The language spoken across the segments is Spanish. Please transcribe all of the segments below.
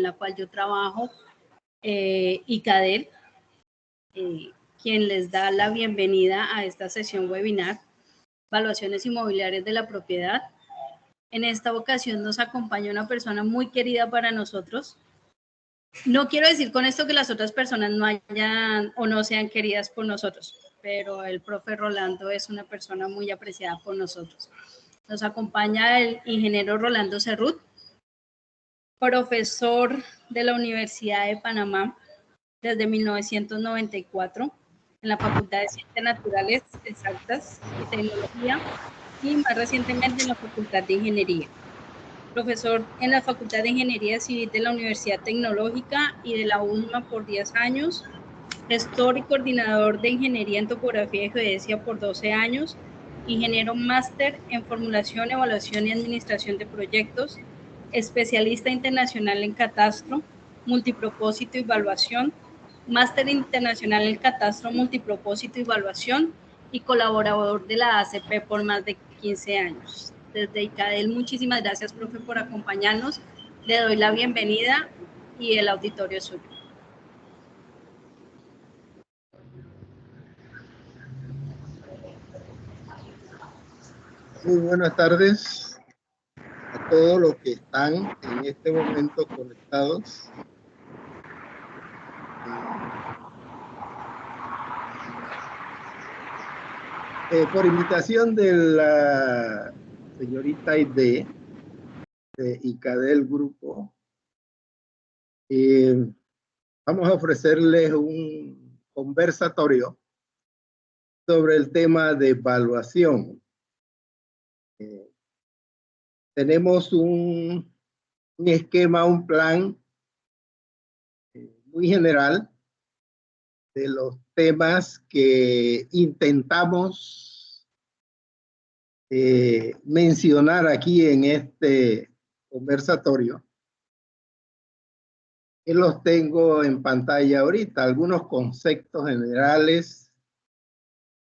en la cual yo trabajo, ICADEL, quien les da la bienvenida a esta sesión webinar, Evaluaciones Inmobiliarias de la Propiedad. En esta ocasión nos acompaña una persona muy querida para nosotros. No quiero decir con esto que las otras personas no hayan o no sean queridas por nosotros, pero el profe Rolando es una persona muy apreciada por nosotros. Nos acompaña el ingeniero Rolando Cerrut, profesor de la Universidad de Panamá desde 1994 en la Facultad de Ciencias Naturales Exactas y Tecnología y más recientemente en la Facultad de Ingeniería. Profesor en la Facultad de Ingeniería Civil de la Universidad Tecnológica y de la UNMA por 10 años, gestor y coordinador de Ingeniería en Topografía y Geodesia por 12 años, ingeniero máster en Formulación, Evaluación y Administración de Proyectos, especialista internacional en Catastro, Multipropósito y Evaluación, máster internacional en Catastro, Multipropósito y Evaluación y colaborador de la ACP por más de 15 años. Desde ICADEL, muchísimas gracias, profe, por acompañarnos. Le doy la bienvenida y el auditorio es suyo. Muy buenas tardes a todos los que están en este momento conectados. Por invitación de la señorita Aide de ICADEL Grupo, vamos a ofrecerles un conversatorio sobre el tema de evaluación. Tenemos un esquema, un plan muy general de los temas que intentamos mencionar aquí en este conversatorio. Y los tengo en pantalla ahorita, algunos conceptos generales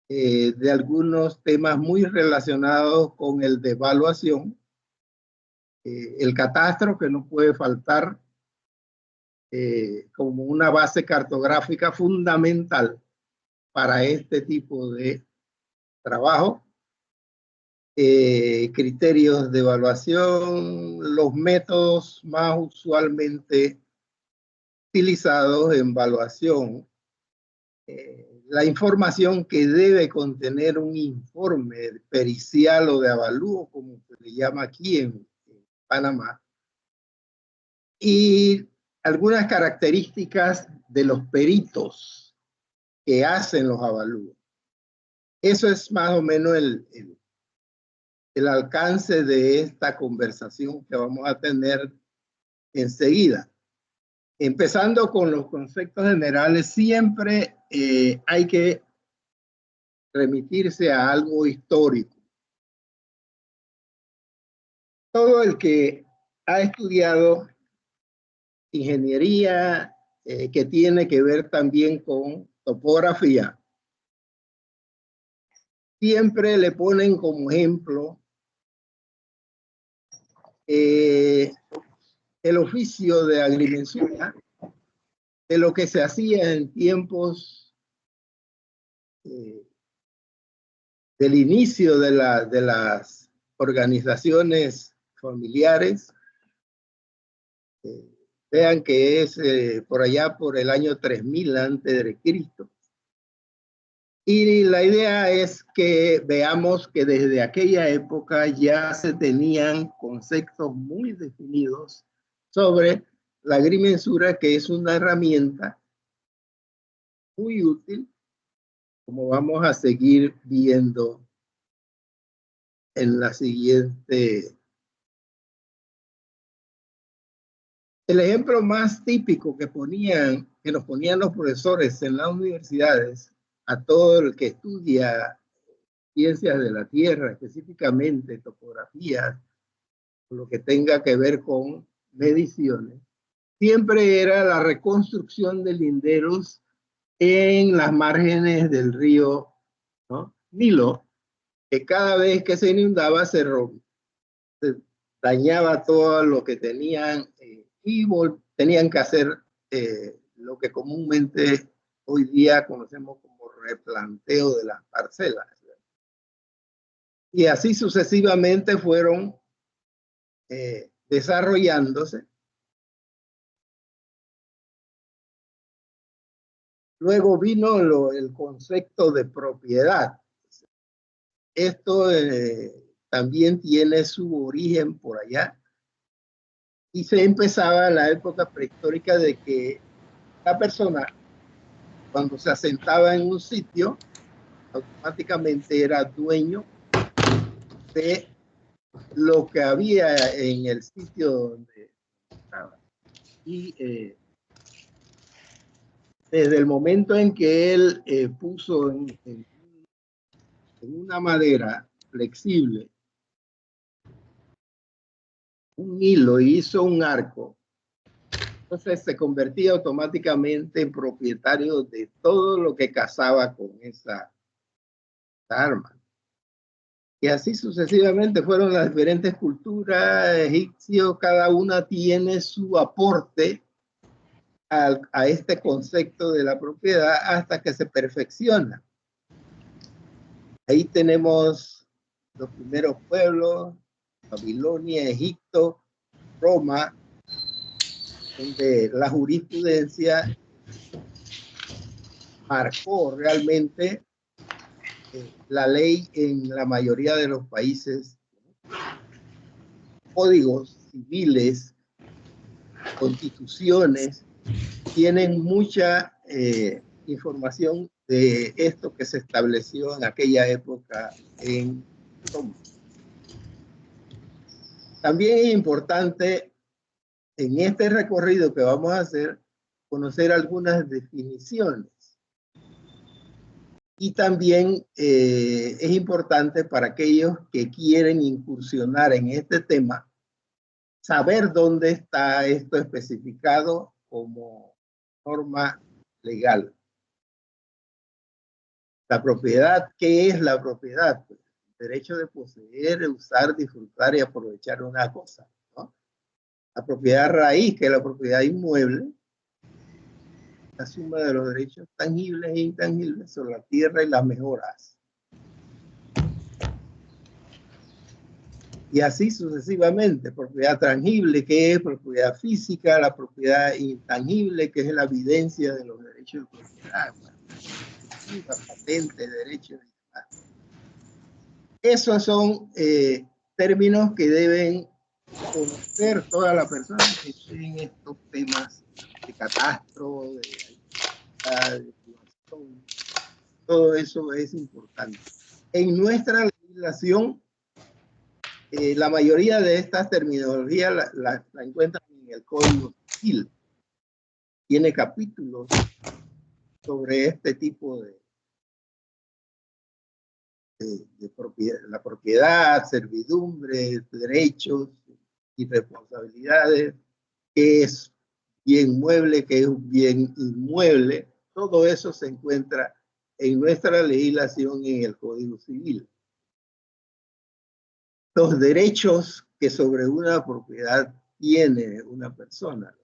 de algunos temas muy relacionados con el de evaluación, el catastro, que no puede faltar como una base cartográfica fundamental para este tipo de trabajo, criterios de evaluación, los métodos más usualmente utilizados en evaluación, la información que debe contener un informe pericial o de avalúo, como se le llama aquí en Panamá, y algunas características de los peritos que hacen los avalúos. Eso es más o menos el alcance de esta conversación que vamos a tener enseguida. Empezando con los conceptos generales, siempre hay que remitirse a algo histórico. Todo el que ha estudiado ingeniería que tiene que ver también con topografía, siempre le ponen como ejemplo el oficio de agrimensura, de lo que se hacía en tiempos del inicio de las organizaciones familiares. Vean que es por allá por el año 3000 antes de Cristo. Y la idea es que veamos que desde aquella época ya se tenían conceptos muy definidos sobre la agrimensura, que es una herramienta muy útil, como vamos a seguir viendo en la siguiente. El ejemplo más típico que nos ponían los profesores en las universidades a todo el que estudia ciencias de la tierra, específicamente topografía, lo que tenga que ver con mediciones, siempre era la reconstrucción de linderos en las márgenes del río, ¿no?, Nilo, que cada vez que se inundaba se dañaba todo lo que tenían y tenían que hacer lo que comúnmente hoy día conocemos como replanteo de las parcelas. Y así sucesivamente fueron desarrollándose. Luego vino el concepto de propiedad. Esto también tiene su origen por allá. Y se empezaba en la época prehistórica de que la persona, cuando se asentaba en un sitio, automáticamente era dueño de lo que había en el sitio donde estaba. Y desde el momento en que él puso en una madera flexible un hilo y hizo un arco, entonces se convertía automáticamente en propietario de todo lo que cazaba con esa arma. Y así sucesivamente fueron las diferentes culturas egipcios, cada una tiene su aporte a este concepto de la propiedad hasta que se perfecciona. Ahí tenemos los primeros pueblos, Babilonia, Egipto, Roma, donde la jurisprudencia marcó realmente la ley en la mayoría de los países. Códigos civiles, constituciones, tienen mucha información de esto que se estableció en aquella época en Roma. También es importante en este recorrido que vamos a hacer conocer algunas definiciones. Y también es importante para aquellos que quieren incursionar en este tema, saber dónde está esto especificado como norma legal. La propiedad, ¿qué es la propiedad? Pues, el derecho de poseer, usar, disfrutar y aprovechar una cosa, ¿no? La propiedad raíz, que es la propiedad inmueble, la suma de los derechos tangibles e intangibles sobre la tierra y las mejoras. Y así sucesivamente. Propiedad tangible, que es propiedad física, la propiedad intangible, que es la evidencia de los derechos de propiedad, patente, derechos y demás. Esos son términos que deben conocer toda la persona que esté en estos temas de catastro, de privación. Todo eso es importante. En nuestra legislación, la mayoría de estas terminologías la encuentran en el Código Civil. Tiene capítulos sobre este tipo de propiedad, la propiedad, servidumbre, derechos y responsabilidades, qué es bien mueble, qué es bien inmueble. Todo eso se encuentra en nuestra legislación y en el Código Civil. Los derechos que sobre una propiedad tiene una persona.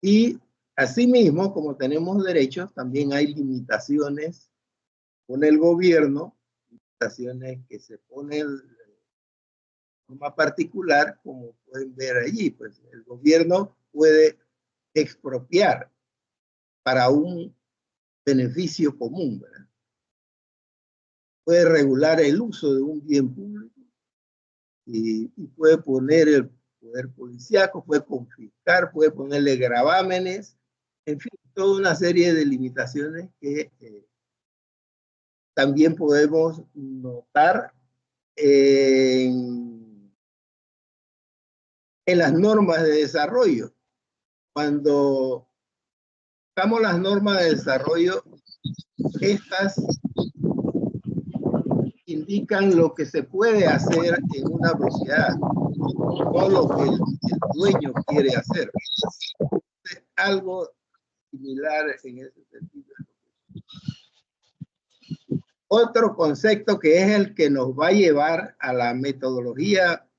Y asimismo, como tenemos derechos, también hay limitaciones con el gobierno, limitaciones que se ponen de forma particular, como pueden ver allí. Pues el gobierno puede expropiar para un beneficio común, ¿verdad? Puede regular el uso de un bien público y puede poner el poder policíaco, puede confiscar, puede ponerle gravámenes, en fin, toda una serie de limitaciones que también podemos notar en las normas de desarrollo. Cuando buscamos las normas de desarrollo, estas indican lo que se puede hacer en una propiedad, no lo que el dueño quiere hacer. Es algo similar en ese sentido. Otro concepto que es el que nos va a llevar a la metodología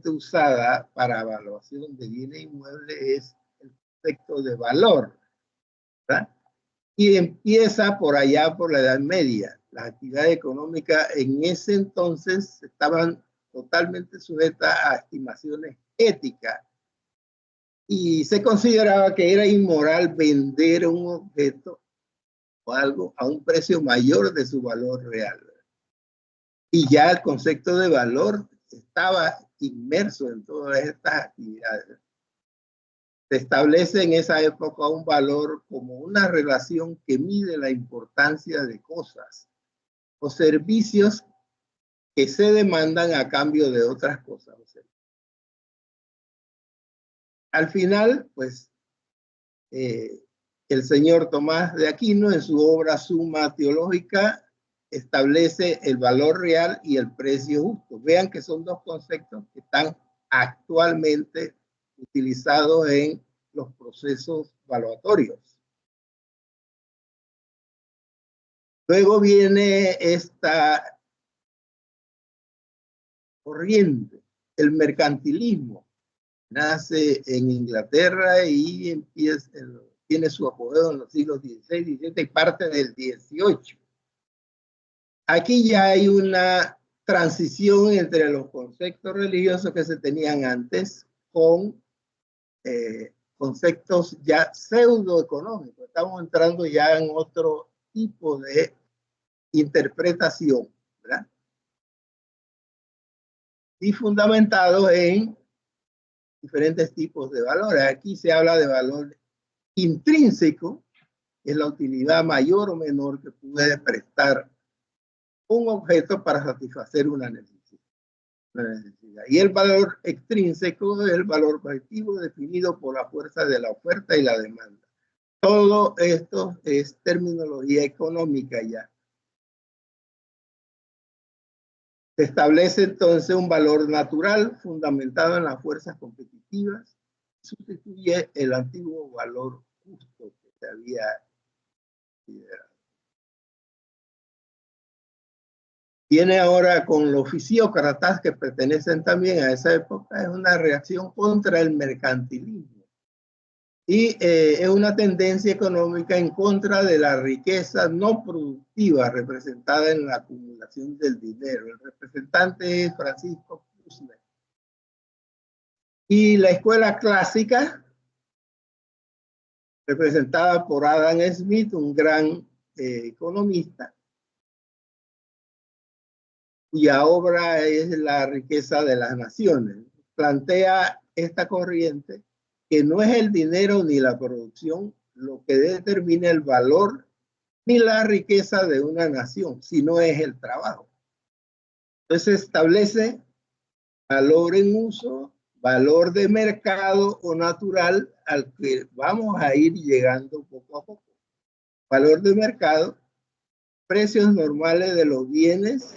usada para evaluación de bienes inmuebles es el concepto de valor, ¿verdad? Y empieza por allá, por la Edad Media. Las actividades económicas en ese entonces estaban totalmente sujetas a estimaciones éticas y se consideraba que era inmoral vender un objeto o algo a un precio mayor de su valor real. Y ya el concepto de valor estaba inmerso en todas estas actividades. Se establece en esa época un valor como una relación que mide la importancia de cosas o servicios que se demandan a cambio de otras cosas. Al final, pues, el señor Tomás de Aquino, en su obra Suma Teológica, establece el valor real y el precio justo. Vean que son dos conceptos que están actualmente utilizados en los procesos valuatorios. Luego viene esta corriente, el mercantilismo. Nace en Inglaterra y empieza, tiene su apogeo en los siglos XVI, XVII y parte del XVIII. Aquí ya hay una transición entre los conceptos religiosos que se tenían antes con conceptos ya pseudoeconómicos. Estamos entrando ya en otro tipo de interpretación, ¿verdad? Y fundamentado en diferentes tipos de valores. Aquí se habla de valor intrínseco, que es la utilidad mayor o menor que puede prestar un objeto para satisfacer una necesidad. Y el valor extrínseco es el valor objetivo definido por la fuerza de la oferta y la demanda. Todo esto es terminología económica ya. Se establece entonces un valor natural fundamentado en las fuerzas competitivas. Sustituye el antiguo valor justo que se había considerado. Viene ahora con los fisiócratas que pertenecen también a esa época, es una reacción contra el mercantilismo. Y es una tendencia económica en contra de la riqueza no productiva representada en la acumulación del dinero. El representante es Francisco Kuzner. Y la escuela clásica, representada por Adam Smith, un gran economista, cuya obra es La riqueza de las naciones. Plantea esta corriente que no es el dinero ni la producción lo que determina el valor ni la riqueza de una nación, sino es el trabajo. Entonces establece valor en uso, valor de mercado o natural al que vamos a ir llegando poco a poco. Valor de mercado, precios normales de los bienes.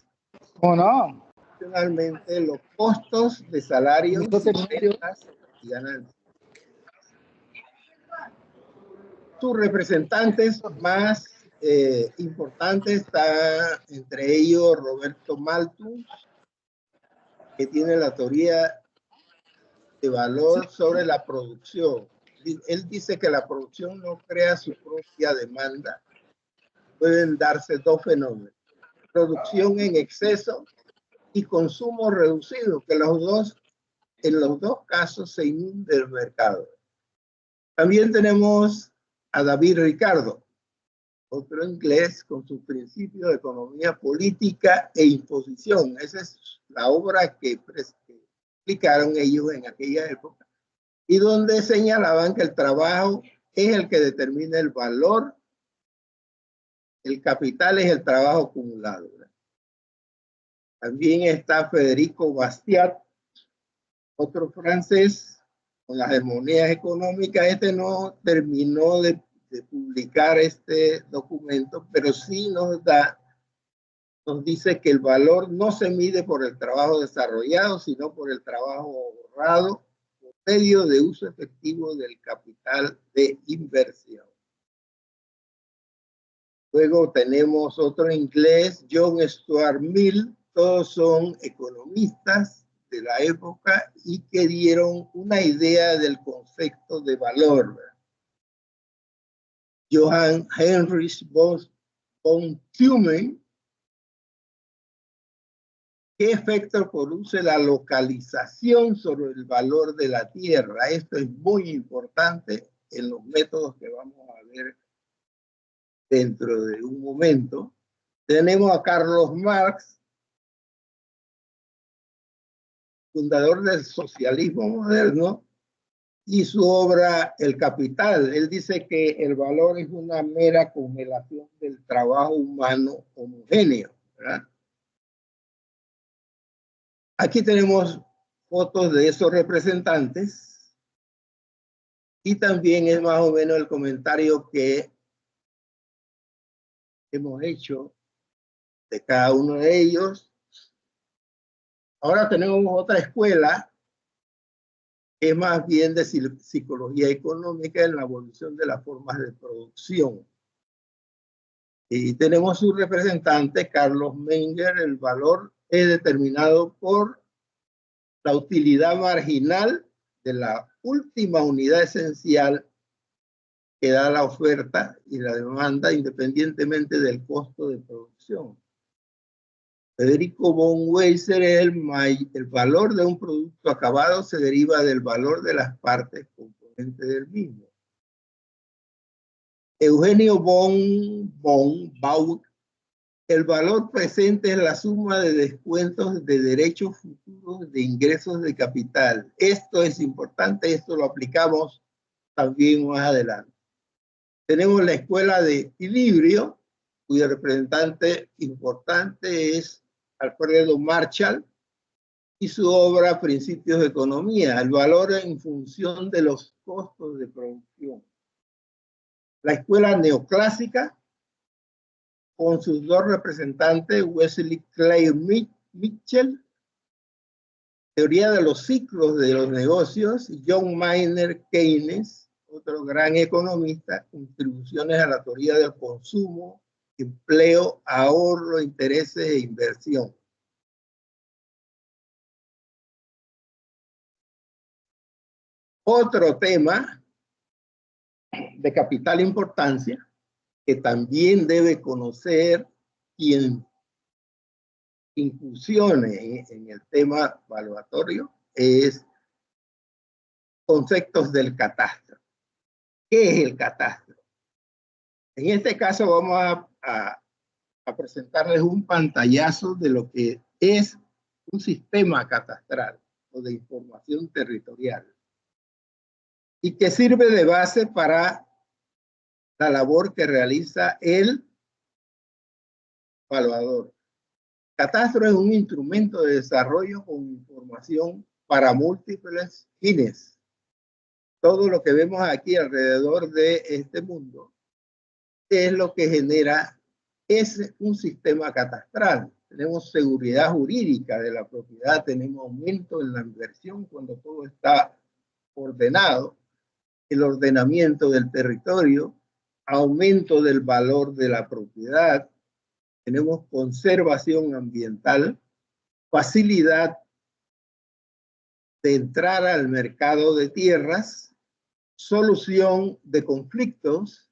¿Cómo no? Adicionalmente, los costos de salarios, ventas y ganancias. Sus representantes más importantes está entre ellos Roberto Malthus, que tiene la teoría de valor sobre la producción. Él dice que la producción no crea su propia demanda. Pueden darse dos fenómenos: producción en exceso y consumo reducido, que en los dos casos se inunda el mercado. También tenemos a David Ricardo, otro inglés con su principio de economía política e imposición. Esa es la obra que explicaron ellos en aquella época, y donde señalaban que el trabajo es el que determina el valor, el capital es el trabajo acumulado. También está Federico Bastiat, otro francés, con las armonías económicas. Este no terminó de publicar este documento, pero sí nos dice que el valor no se mide por el trabajo desarrollado, sino por el trabajo ahorrado por medio de uso efectivo del capital de inversión. Luego tenemos otro inglés, John Stuart Mill. Todos son economistas de la época y que dieron una idea del concepto de valor. Johann Heinrich von Neumann, ¿qué efecto produce la localización sobre el valor de la tierra? Esto es muy importante en los métodos que vamos a ver dentro de un momento. Tenemos a Carlos Marx, fundador del socialismo moderno, y su obra El Capital. Él dice que el valor es una mera congelación del trabajo humano homogéneo, ¿verdad? Aquí tenemos fotos de esos representantes y también es más o menos el comentario que hemos hecho de cada uno de ellos. Ahora tenemos otra escuela que es más bien de psicología económica en la evolución de las formas de producción. Y tenemos su representante, Carlos Menger. El valor es determinado por la utilidad marginal de la última unidad esencial que da la oferta y la demanda independientemente del costo de producción. Federico von Weiser es el valor de un producto acabado se deriva del valor de las partes componentes del mismo. Eugenio von Baut, el valor presente es la suma de descuentos de derechos futuros de ingresos de capital. Esto es importante, esto lo aplicamos también más adelante. Tenemos la escuela de equilibrio, cuyo representante importante es Alfredo Marshall y su obra Principios de Economía, el valor en función de los costos de producción. La escuela neoclásica, con sus dos representantes, Wesley Clay Mitchell, teoría de los ciclos de los negocios, y John Maynard Keynes, otro gran economista, contribuciones a la teoría del consumo, empleo, ahorro, intereses e inversión. Otro tema de capital importancia que también debe conocer quien incursione en el tema valuatorio es conceptos del catastro. ¿Qué es el catastro? En este caso vamos a presentarles un pantallazo de lo que es un sistema catastral o de información territorial y que sirve de base para la labor que realiza el evaluador. Catastro es un instrumento de desarrollo con información para múltiples fines. Todo lo que vemos aquí alrededor de este mundo es lo que genera un sistema catastral. Tenemos seguridad jurídica de la propiedad, tenemos aumento en la inversión cuando todo está ordenado, el ordenamiento del territorio, aumento del valor de la propiedad, tenemos conservación ambiental, facilidad de entrar al mercado de tierras, solución de conflictos,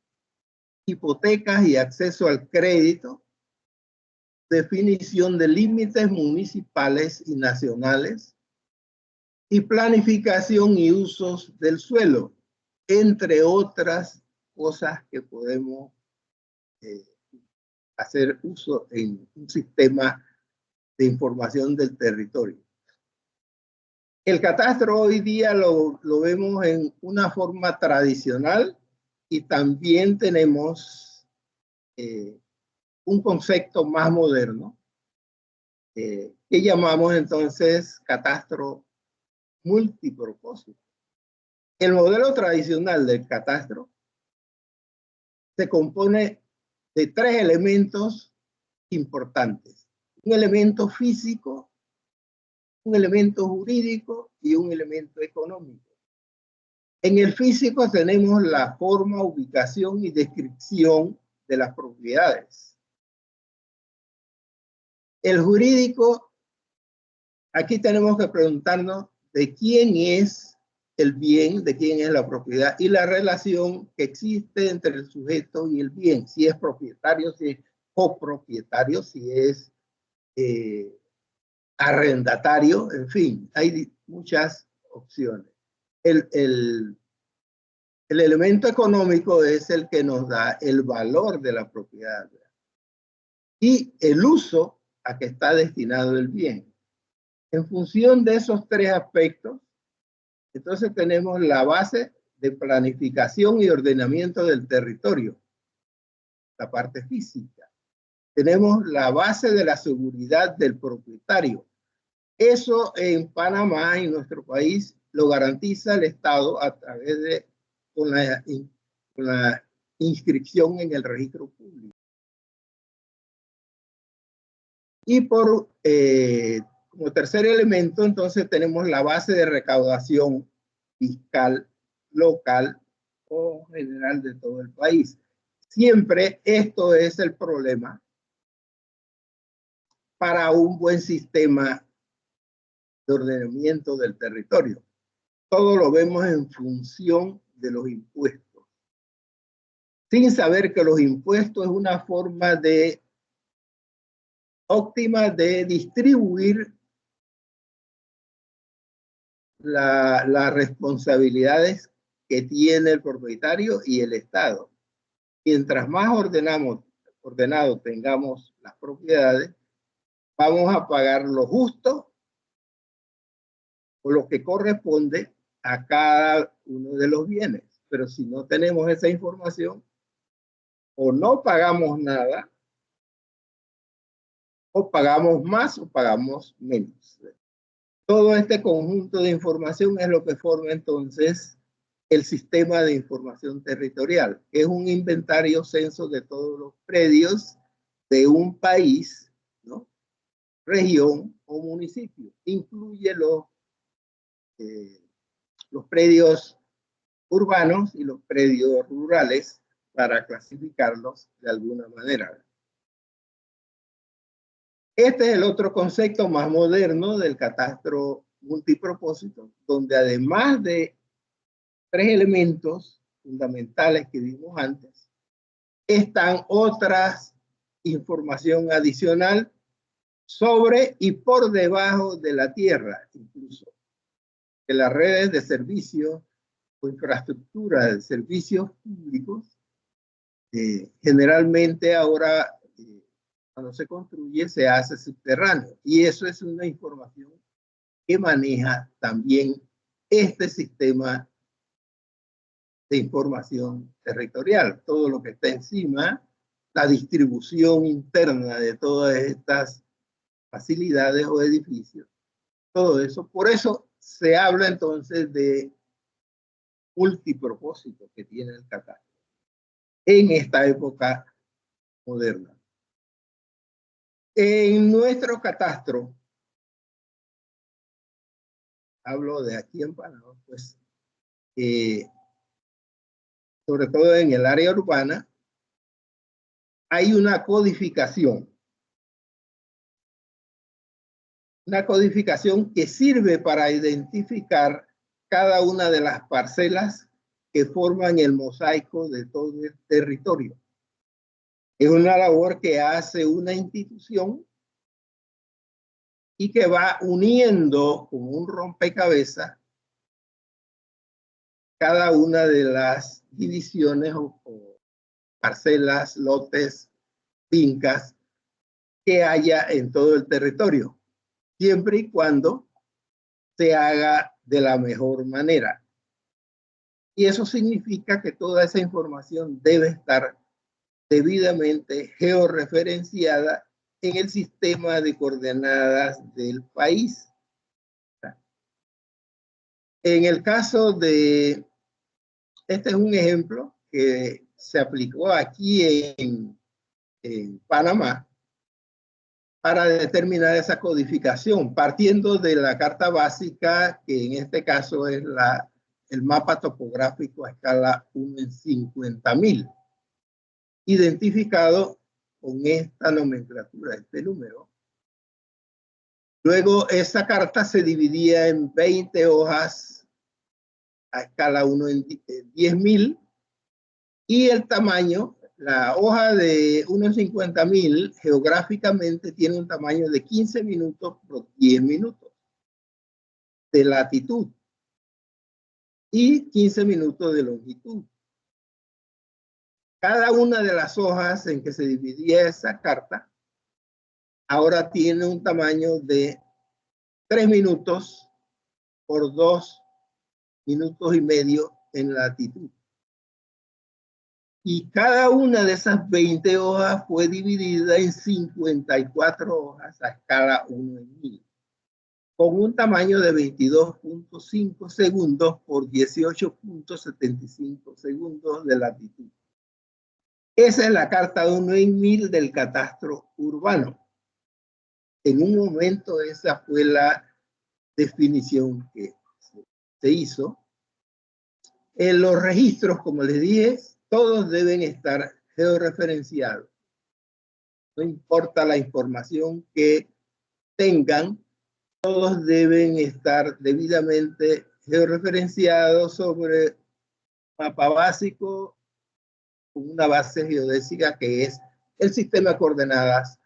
hipotecas y acceso al crédito, definición de límites municipales y nacionales, y planificación y usos del suelo, entre otras cosas que podemos hacer uso en un sistema de información del territorio. El catastro hoy día lo vemos en una forma tradicional y también tenemos un concepto más moderno que llamamos entonces catastro multipropósito. El modelo tradicional del catastro se compone de tres elementos importantes: un elemento físico, un elemento jurídico y un elemento económico. En el físico tenemos la forma, ubicación y descripción de las propiedades. El jurídico Aquí tenemos que preguntarnos de quién es el bien, de quién es la propiedad y la relación que existe entre el sujeto y el bien, si es propietario, si es copropietario, si es arrendatario, en fin, hay muchas opciones. El elemento económico es el que nos da el valor de la propiedad y el uso a que está destinado el bien. En función de esos tres aspectos, entonces tenemos la base de planificación y ordenamiento del territorio, la parte física. Tenemos la base de la seguridad del propietario. Eso en Panamá, en nuestro país, lo garantiza el Estado a través de con la inscripción en el registro público. Y como tercer elemento, entonces tenemos la base de recaudación fiscal local o general de todo el país. Siempre esto es el problema para un buen sistema de ordenamiento del territorio. Todo lo vemos en función de los impuestos, sin saber que los impuestos es una forma óptima de distribuir las responsabilidades que tiene el propietario y el Estado. Mientras más ordenado tengamos las propiedades, vamos a pagar lo justo o lo que corresponde a cada uno de los bienes. Pero si no tenemos esa información, o no pagamos nada, o pagamos más o pagamos menos. Todo este conjunto de información es lo que forma entonces el sistema de información territorial, que es un inventario censo de todos los predios de un país, ¿no? Región o municipio. Incluye los predios urbanos y los predios rurales para clasificarlos de alguna manera. Este es el otro concepto más moderno del catastro multipropósito, donde además de tres elementos fundamentales que vimos antes, están otras información adicional sobre y por debajo de la tierra, incluso que las redes de servicios o infraestructura de servicios públicos, generalmente ahora cuando se construye se hace subterráneo, y eso es una información que maneja también este sistema de información territorial, todo lo que está encima, la distribución interna de todas estas facilidades o edificios, todo eso. Por eso se habla entonces de multipropósito que tiene el catastro en esta época moderna. En nuestro catastro, hablo de aquí en Panamá, pues, sobre todo en el área urbana, hay una codificación. Una codificación que sirve para identificar cada una de las parcelas que forman el mosaico de todo el territorio. Es una labor que hace una institución y que va uniendo como un rompecabezas cada una de las divisiones o parcelas, lotes, fincas que haya en todo el territorio, siempre y cuando se haga de la mejor manera. Y eso significa que toda esa información debe estar debidamente georreferenciada en el sistema de coordenadas del país. En el caso de, este es un ejemplo que se aplicó aquí en Panamá para determinar esa codificación, partiendo de la carta básica, que en este caso es el mapa topográfico a escala 1 en 50.000, identificado con esta nomenclatura, este número, Luego esa carta se dividía en 20 hojas a escala 1 en 10.000 y el tamaño, la hoja de 1 en 50.000 geográficamente tiene un tamaño de 15 minutos por 10 minutos de latitud y 15 minutos de longitud. Cada una de las hojas en que se dividía esa carta ahora tiene un tamaño de 3 minutos por 2 minutos y medio en latitud. Y cada una de esas 20 hojas fue dividida en 54 hojas a escala 1 en 1000, con un tamaño de 22.5 segundos por 18.75 segundos de latitud. Esa es la carta 1 en 1000 del catastro urbano. En un momento esa fue la definición que se hizo. En los registros, como les dije, todos deben estar georreferenciados. No importa la información que tengan, todos deben estar debidamente georreferenciados sobre mapa básico, con una base geodésica que es el sistema de coordenadas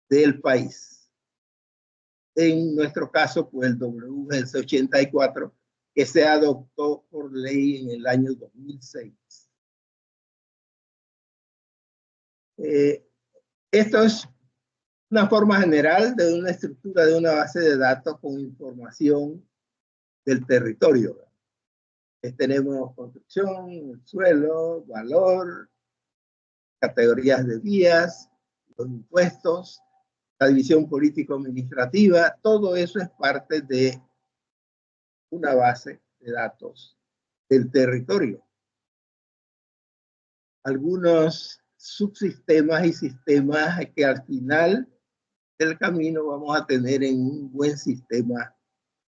del país. En nuestro caso, pues el WGS 84, que se adoptó por ley en el año 2006. Esto es una forma general de una estructura de una base de datos con información del territorio. Tenemos construcción, suelo, valor, categorías de vías, los impuestos, la división político-administrativa, todo eso es parte de una base de datos del territorio. Algunos subsistemas y sistemas que al final del camino vamos a tener en un buen sistema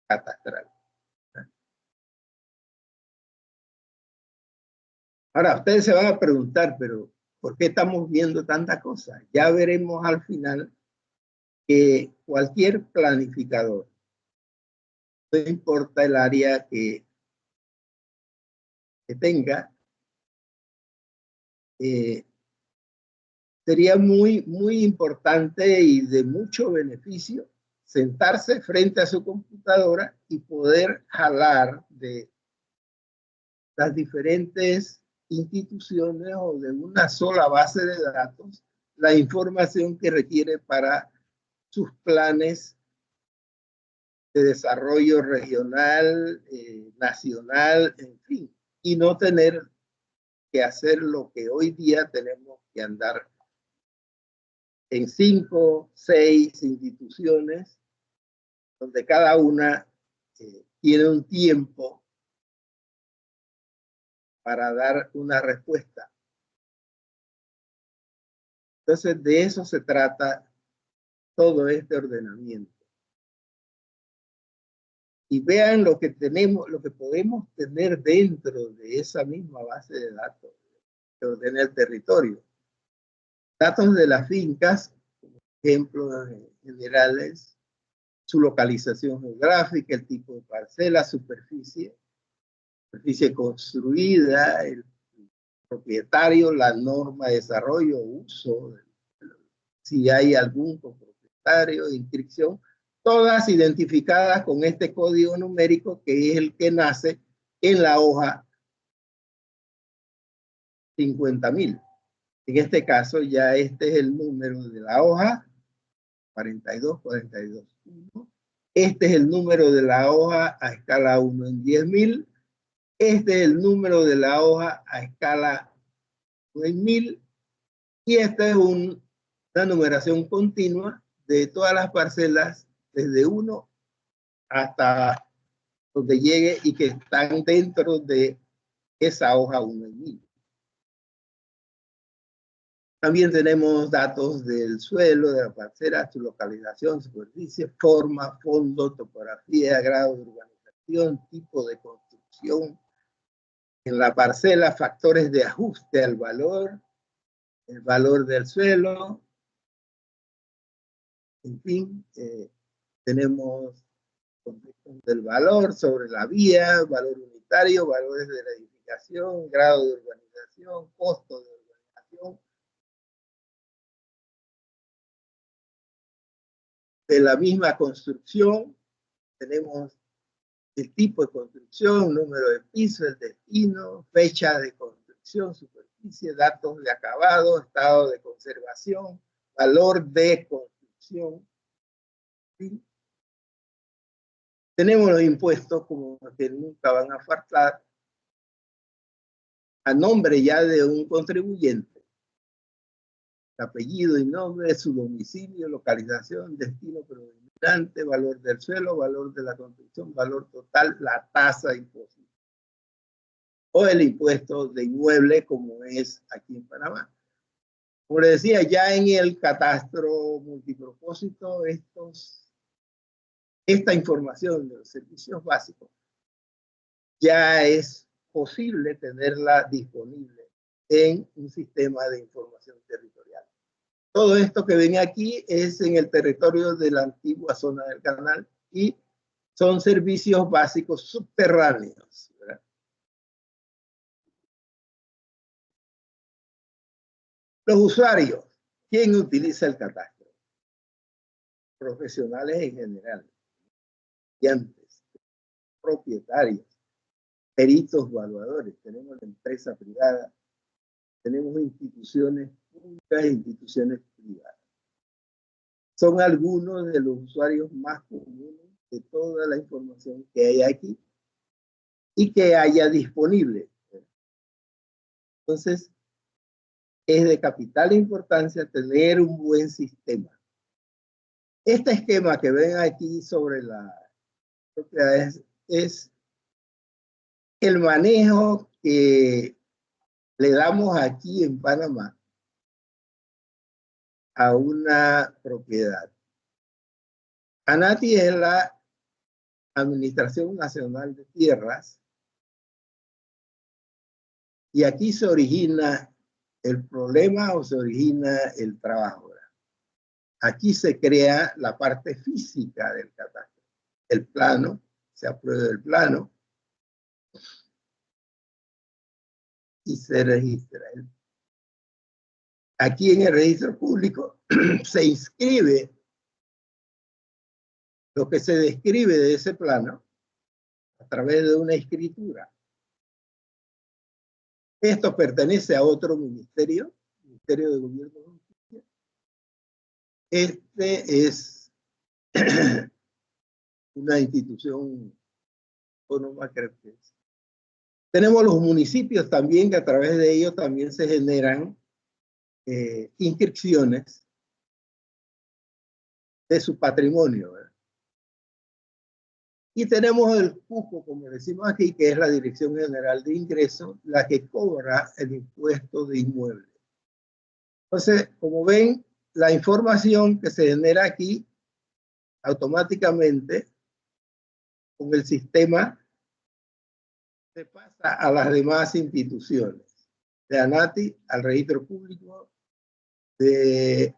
catastral. Ahora, ustedes se van a preguntar, pero ¿por qué estamos viendo tanta cosa? Ya veremos al final que cualquier planificador, no importa el área que tenga, sería muy importante y de mucho beneficio sentarse frente a su computadora y poder jalar de las diferentes instituciones o de una sola base de datos la información que requiere para sus planes de desarrollo regional, nacional, en fin, y no tener que hacer lo que hoy día tenemos que andar en 5, 6 instituciones, donde cada una tiene un tiempo para dar una respuesta. Entonces, de eso se trata todo este ordenamiento. Y vean lo que tenemos, lo que podemos tener dentro de esa misma base de datos que ordena el territorio. Datos de las fincas, como ejemplos generales, su localización geográfica, el tipo de parcela, superficie construida, el propietario, la norma de desarrollo, uso, si hay algún copropietario, inscripción, todas identificadas con este código numérico que es el que nace en la hoja 50.000. En este caso ya este es el número de la hoja 4242.1. Este es el número de la hoja a escala 1 en 10.000. Este es el número de la hoja a escala 1 en 1000. Y esta es una numeración continua de todas las parcelas desde 1 hasta donde llegue y que están dentro de esa hoja 1 en 1000. También tenemos datos del suelo, de la parcela, su localización, superficie, forma, fondo, topografía, grado de urbanización, tipo de construcción. En la parcela, factores de ajuste al valor, el valor del suelo, En fin, tenemos conceptos del valor sobre la vía, valor unitario, valores de la edificación, grado de urbanización, costo de urbanización. De la misma construcción, tenemos el tipo de construcción, número de piso, el destino, fecha de construcción, superficie, datos de acabado, estado de conservación, valor de construcción. ¿Sí? Tenemos los impuestos como que nunca van a faltar a nombre ya de un contribuyente. Apellido y nombre, su domicilio, localización, destino predominante, valor del suelo, valor de la construcción, valor total, la tasa imposible. O el impuesto de inmueble como es aquí en Panamá. Como les decía, ya en el catastro multipropósito, esta información de los servicios básicos ya es posible tenerla disponible en un sistema de información territorial. Todo esto que ven aquí es en el territorio de la antigua zona del canal y son servicios básicos subterráneos, ¿verdad? Los usuarios, ¿quién utiliza el catastro? Profesionales en general, estudiantes, propietarios, peritos evaluadores, tenemos la empresa privada, tenemos instituciones públicas e instituciones privadas. Son algunos de los usuarios más comunes de toda la información que hay aquí y que haya disponible. Entonces, es de capital importancia tener un buen sistema. Este esquema que ven aquí sobre las propiedades es el manejo que le damos aquí en Panamá a una propiedad. ANATI es la Administración Nacional de Tierras y aquí se origina el problema o se origina el trabajo. Aquí se crea la parte física del catastro. El plano, se aprueba el plano y se registra. Aquí en el registro público se inscribe lo que se describe de ese plano a través de una escritura. Esto pertenece a otro ministerio, Ministerio de Gobierno de Justicia. Este es una institución autónoma, creo que es. Tenemos los municipios también, que a través de ellos también se generan inscripciones de su patrimonio, ¿verdad? Y tenemos el CUCO, como decimos aquí, que es la Dirección General de Ingresos, la que cobra el impuesto de inmueble. Entonces, como ven, la información que se genera aquí automáticamente con el sistema se pasa a las demás instituciones, de ANATI al registro público, de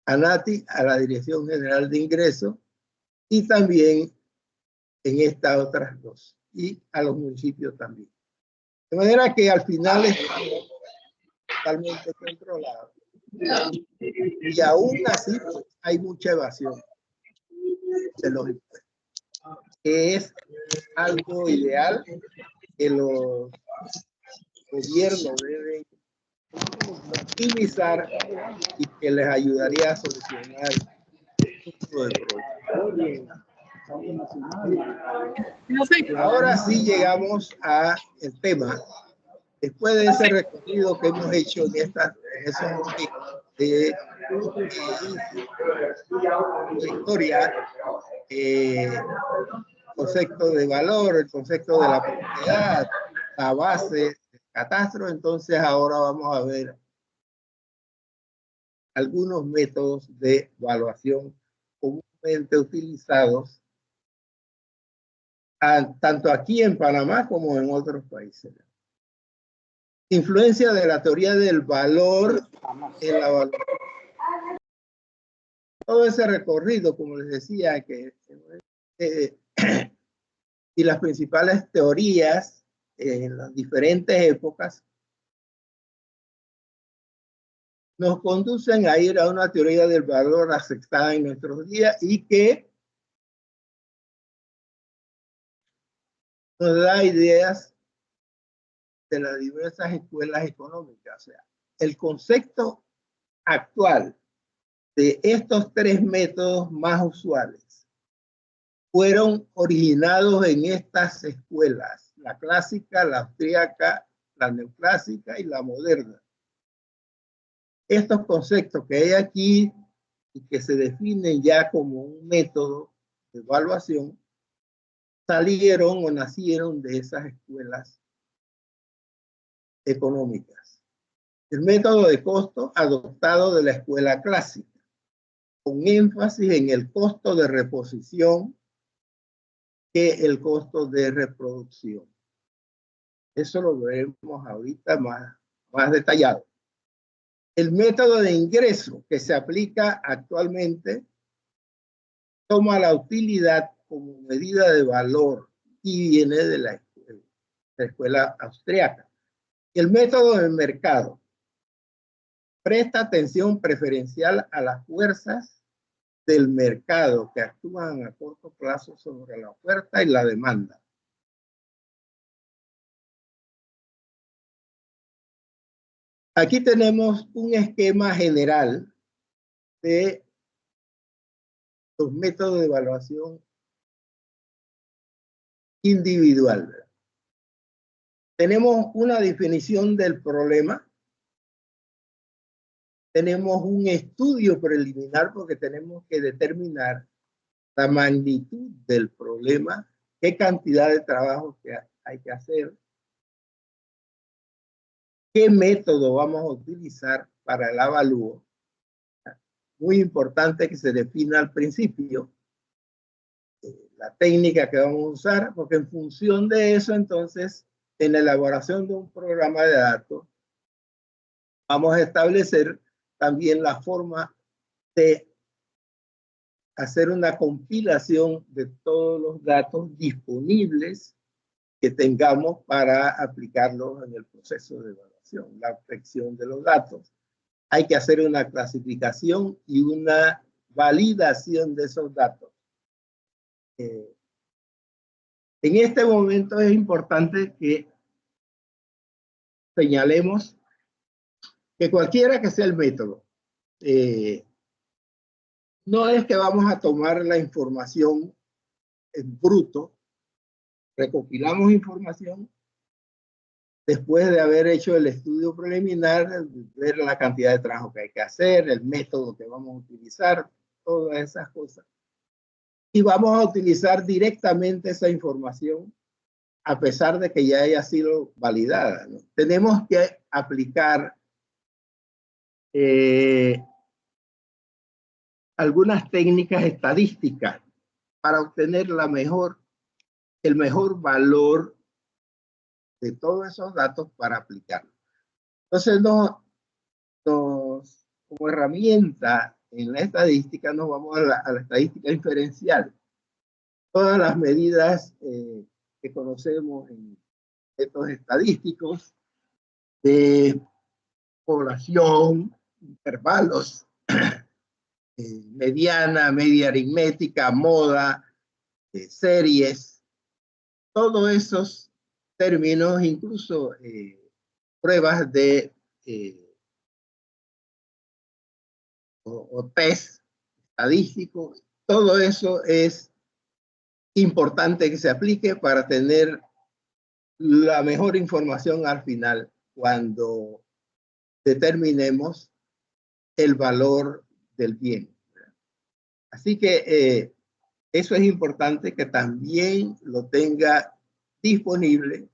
ANATI a la Dirección General de Ingresos y también en estas otras dos, y a los municipios también. De manera que al final es totalmente controlado. Y aún así pues, hay mucha evasión de los impuestos, que es algo ideal que los gobiernos deben optimizar y que les ayudaría a solucionar este tipo de problemas. Ahora sí llegamos a el tema. Después de ese recorrido que hemos hecho en esos momentos de historia, concepto de valor, el concepto de la propiedad, la base del catastro, entonces ahora vamos a ver algunos métodos de evaluación comúnmente utilizados tanto aquí en Panamá como en otros países. Influencia de la teoría del valor en la evaluación. todo ese recorrido, como les decía, y las principales teorías en las diferentes épocas nos conducen a ir a una teoría del valor aceptada en nuestros días y que nos da ideas de las diversas escuelas económicas. O sea, el concepto actual de estos tres métodos más usuales fueron originados en estas escuelas: la clásica, la austríaca, la neoclásica y la moderna. Estos conceptos que hay aquí y que se definen ya como un método de evaluación salieron o nacieron de esas escuelas económicas. El método de costo adoptado de la escuela clásica, con énfasis en el costo de reposición que el costo de reproducción. Eso lo veremos ahorita más detallado. El método de ingreso que se aplica actualmente toma la utilidad como medida de valor y viene de la escuela austriaca. El método de mercado presta atención preferencial a las fuerzas del mercado que actúan a corto plazo sobre la oferta y la demanda. Aquí tenemos un esquema general de los métodos de evaluación individual. Tenemos una definición del problema. Tenemos un estudio preliminar porque tenemos que determinar la magnitud del problema, qué cantidad de trabajo que hay que hacer, qué método vamos a utilizar para el avalúo. Muy importante que se defina al principio la técnica que vamos a usar, porque en función de eso, entonces, en la elaboración de un programa de datos, vamos a establecer también la forma de hacer una compilación de todos los datos disponibles que tengamos para aplicarlos en el proceso de evaluación, la obtención de los datos. Hay que hacer una clasificación y una validación de esos datos. En este momento es importante que señalemos que cualquiera que sea el método, no es que vamos a tomar la información en bruto, recopilamos información después de haber hecho el estudio preliminar, ver la cantidad de trabajo que hay que hacer, el método que vamos a utilizar, todas esas cosas. Y vamos a utilizar directamente esa información a pesar de que ya haya sido validada, ¿no? Tenemos que aplicar algunas técnicas estadísticas para obtener el mejor valor de todos esos datos para aplicarlo. Entonces, como herramienta en la estadística, nos vamos a la estadística inferencial. Todas las medidas que conocemos en métodos estadísticos de población, intervalos, mediana, media aritmética, moda, series, todos esos términos, incluso pruebas de o test estadístico, todo eso es importante que se aplique para tener la mejor información al final cuando determinemos el valor del bien. Así que eso es importante que también lo tenga disponible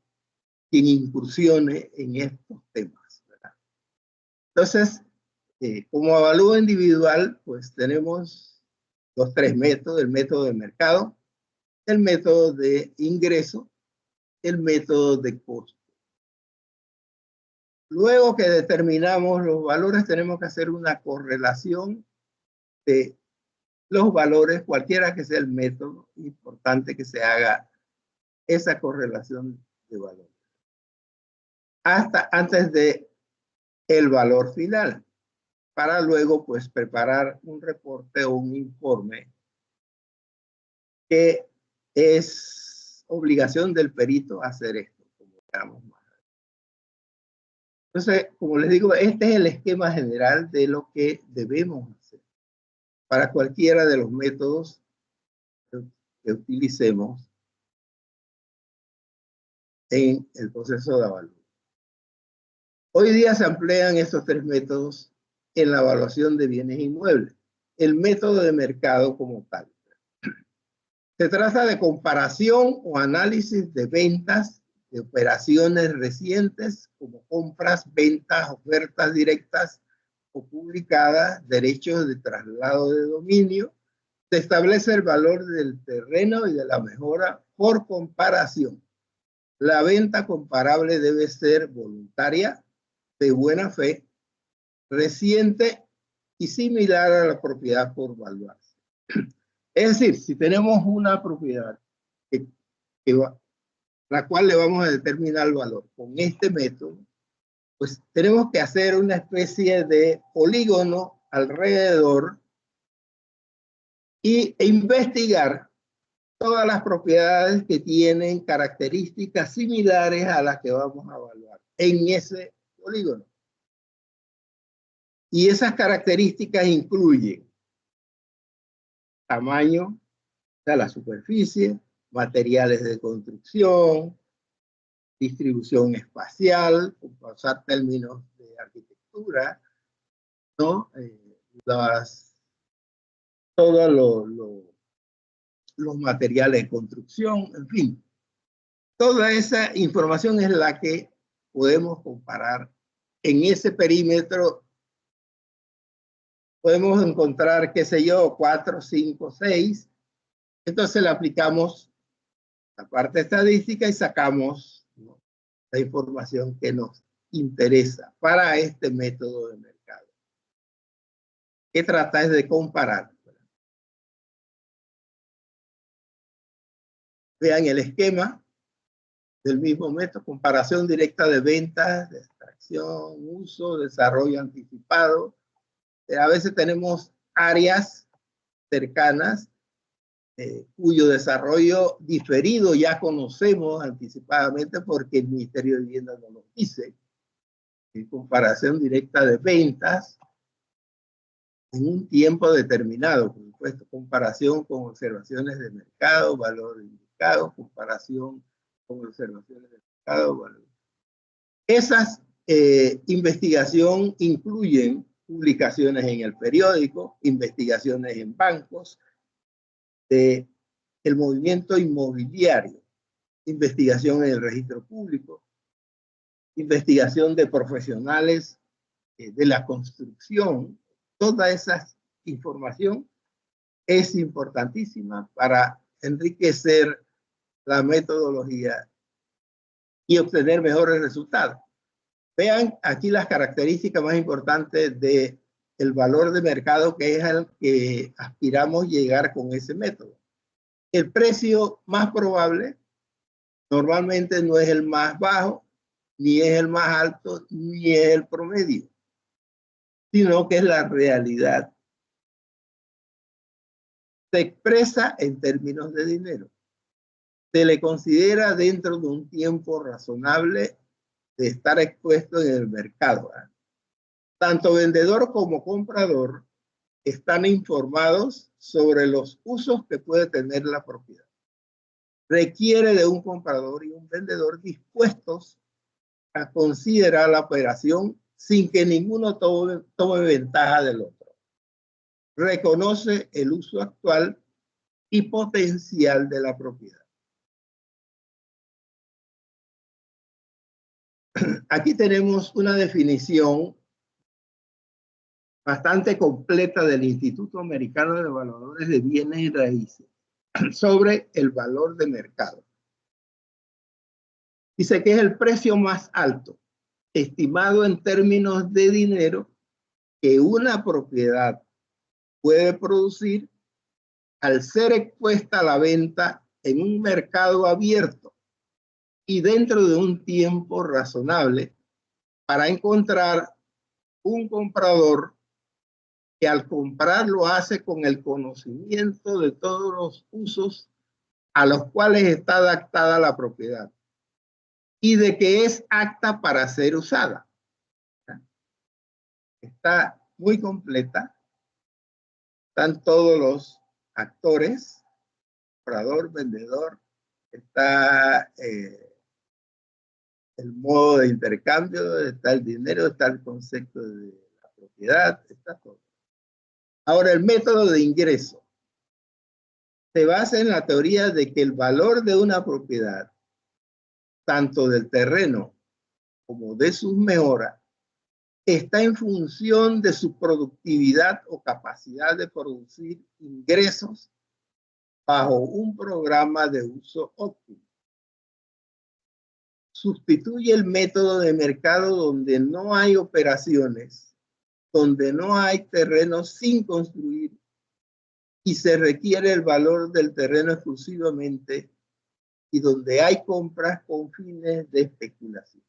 quien incursione en estos temas, ¿verdad? Entonces, como avalúo individual, pues tenemos los tres métodos: el método de mercado, el método de ingreso, el método de costo. Luego que determinamos los valores, tenemos que hacer una correlación de los valores, cualquiera que sea el método, importante que se haga esa correlación de valores. Hasta antes de el valor final, para luego pues preparar un reporte o un informe que es obligación del perito hacer esto, como veamos más. Entonces, como les digo, este es el esquema general de lo que debemos hacer para cualquiera de los métodos que utilicemos en el proceso de evaluación. Hoy día se emplean estos tres métodos en la evaluación de bienes inmuebles. El método de mercado como tal. Se trata de comparación o análisis de ventas de operaciones recientes como compras, ventas, ofertas directas o publicadas, derechos de traslado de dominio. Se establece el valor del terreno y de la mejora por comparación. La venta comparable debe ser voluntaria, de buena fe, reciente y similar a la propiedad por evaluarse. Es decir, si tenemos una propiedad la cual le vamos a determinar el valor con este método, pues tenemos que hacer una especie de polígono alrededor e investigar todas las propiedades que tienen características similares a las que vamos a evaluar en ese polígono. Y esas características incluyen tamaño, de la superficie, materiales de construcción, distribución espacial, para usar términos de arquitectura, ¿no? Todos los materiales de construcción, en fin. Toda esa información es la que podemos comparar en ese perímetro. Podemos encontrar, qué sé yo, 4, 5, 6. Entonces le aplicamos la parte estadística y sacamos, ¿no?, la información que nos interesa para este método de mercado. ¿Qué trata? Es de comparar. Vean el esquema del mismo método: comparación directa de ventas, de extracción, uso, desarrollo anticipado. A veces tenemos áreas cercanas cuyo desarrollo diferido ya conocemos anticipadamente porque el Ministerio de Vivienda nos lo dice. En comparación directa de ventas en un tiempo determinado, por supuesto, comparación con observaciones de mercado, valor indicado, comparación con observaciones de mercado, valor. Esas investigación incluyen publicaciones en el periódico, investigaciones en bancos, de el movimiento inmobiliario, investigación en el registro público, investigación de profesionales de la construcción. Toda esa información es importantísima para enriquecer la metodología y obtener mejores resultados. Vean aquí las características más importantes del valor de mercado, que es al que aspiramos llegar con ese método. El precio más probable normalmente no es el más bajo, ni es el más alto, ni es el promedio, sino que es la realidad. Se expresa en términos de dinero. Se le considera dentro de un tiempo razonable de estar expuesto en el mercado. Tanto vendedor como comprador están informados sobre los usos que puede tener la propiedad. Requiere de un comprador y un vendedor dispuestos a considerar la operación sin que ninguno tome ventaja del otro. Reconoce el uso actual y potencial de la propiedad. Aquí tenemos una definición bastante completa del Instituto Americano de Evaluadores de Bienes y Raíces sobre el valor de mercado. Dice que es el precio más alto, estimado en términos de dinero, que una propiedad puede producir al ser expuesta a la venta en un mercado abierto y dentro de un tiempo razonable para encontrar un comprador que al comprar lo hace con el conocimiento de todos los usos a los cuales está adaptada la propiedad y de que es apta para ser usada. Está muy completa. Están todos los actores, comprador, vendedor, está el modo de intercambio, está el dinero, está el concepto de la propiedad, está todo. Ahora, el método de ingreso se basa en la teoría de que el valor de una propiedad, tanto del terreno como de sus mejoras, está en función de su productividad o capacidad de producir ingresos bajo un programa de uso óptimo. Sustituye el método de mercado donde no hay operaciones, donde no hay terreno sin construir y se requiere el valor del terreno exclusivamente y donde hay compras con fines de especulación.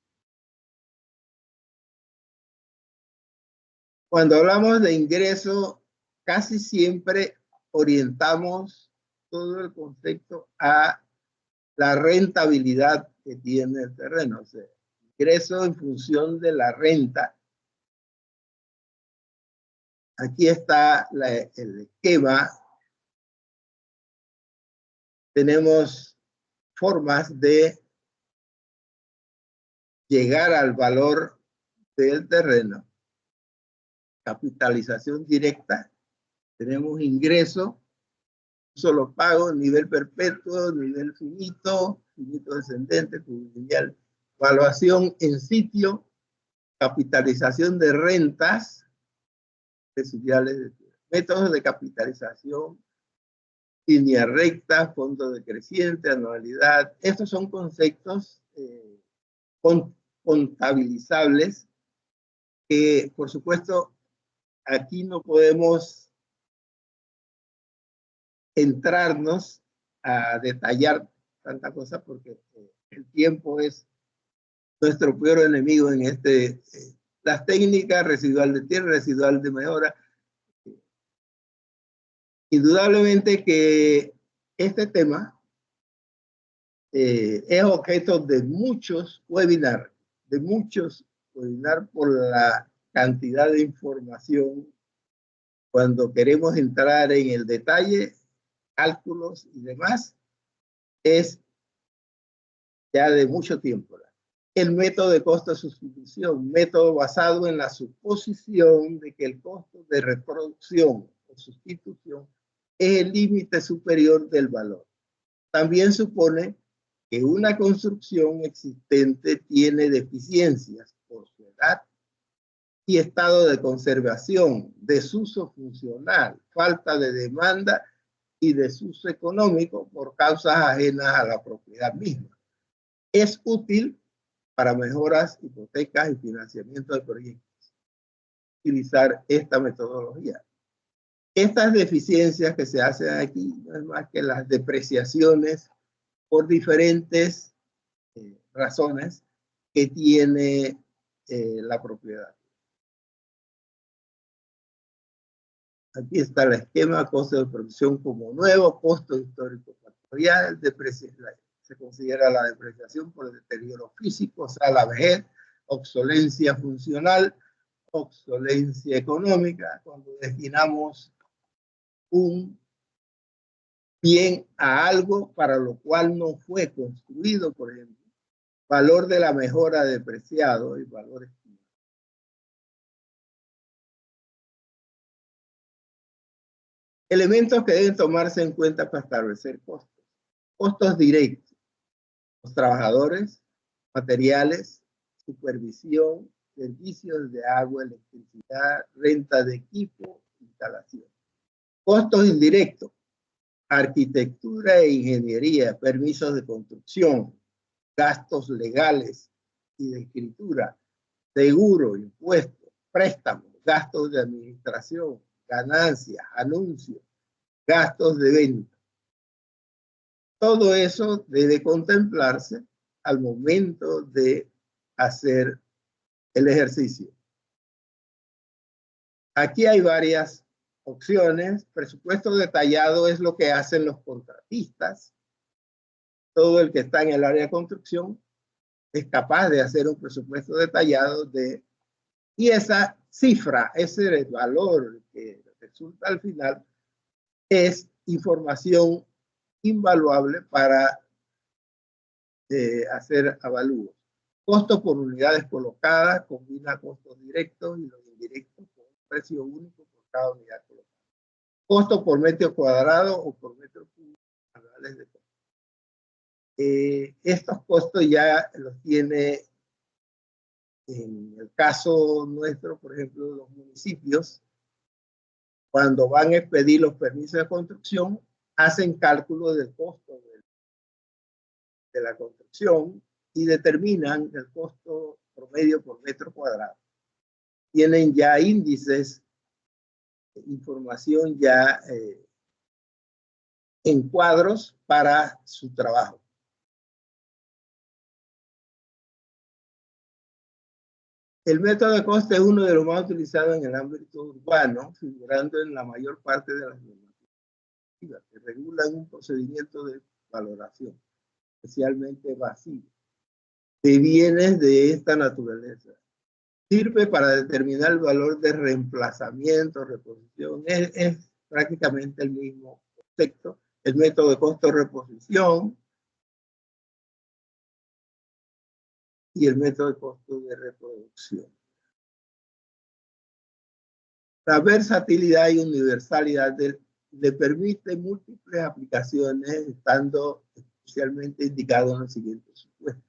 Cuando hablamos de ingreso, casi siempre orientamos todo el concepto a la rentabilidad que tiene el terreno, o sea, ingreso en función de la renta. Aquí está el esquema. Tenemos formas de llegar al valor del terreno. Capitalización directa. Tenemos ingreso, solo pago, nivel perpetuo, nivel finito, finito descendente, lineal, evaluación en sitio, capitalización de rentas, métodos de capitalización, línea recta, fondo decreciente, anualidad. Estos son conceptos contabilizables que, por supuesto, aquí no podemos entrarnos a detallar tanta cosa porque el tiempo es nuestro peor enemigo en las técnicas residual de tierra, residual de mejora. Indudablemente que este tema es objeto de muchos webinars, por la cantidad de información. Cuando queremos entrar en el detalle, cálculos y demás, es ya de mucho tiempo. El método de costo de sustitución, método basado en la suposición de que el costo de reproducción o sustitución es el límite superior del valor. También supone que una construcción existente tiene deficiencias por su edad y estado de conservación, desuso funcional, falta de demanda y desuso económico por causas ajenas a la propiedad misma. Es útil para mejoras, hipotecas y financiamiento de proyectos. Utilizar esta metodología. Estas deficiencias que se hacen aquí no es más que las depreciaciones por diferentes razones que tiene la propiedad. Aquí está el esquema, costo de producción como nuevo, costo histórico factorial, se considera la depreciación por el deterioro físico, o sea, la vejez, obsolencia funcional, obsolencia económica, cuando destinamos un bien a algo para lo cual no fue construido, por ejemplo, valor de la mejora depreciado y valor estimado. Elementos que deben tomarse en cuenta para establecer costos. Costos directos. Los trabajadores, materiales, supervisión, servicios de agua, electricidad, renta de equipo, instalación. Costos indirectos. Arquitectura e ingeniería, permisos de construcción, gastos legales y de escritura, seguro, impuestos, préstamos, gastos de administración, ganancias, anuncios, gastos de venta. Todo eso debe contemplarse al momento de hacer el ejercicio. Aquí hay varias opciones. Presupuesto detallado es lo que hacen los contratistas. Todo el que está en el área de construcción es capaz de hacer un presupuesto detallado y esa cifra, ese valor que resulta al final, es información invaluable para hacer avalúos. Costo por unidades colocadas, combina costos directos y los indirectos con un precio único por cada unidad colocada. Costo por metro cuadrado o por metro cúbico. Estos costos ya los tiene, en el caso nuestro, por ejemplo, los municipios, cuando van a expedir los permisos de construcción, hacen cálculo del costo de la construcción y determinan el costo promedio por metro cuadrado. Tienen ya índices, información ya en cuadros para su trabajo. El método de coste es uno de los más utilizados en el ámbito urbano, figurando en la mayor parte de las normativas que regulan un procedimiento de valoración, especialmente evasivo, de bienes de esta naturaleza. Sirve para determinar el valor de reemplazamiento, reposición. Es prácticamente el mismo concepto. El método de costo-reposición y el método de costo de reproducción. La versatilidad y universalidad le permite múltiples aplicaciones, estando especialmente indicado en el siguiente supuesto.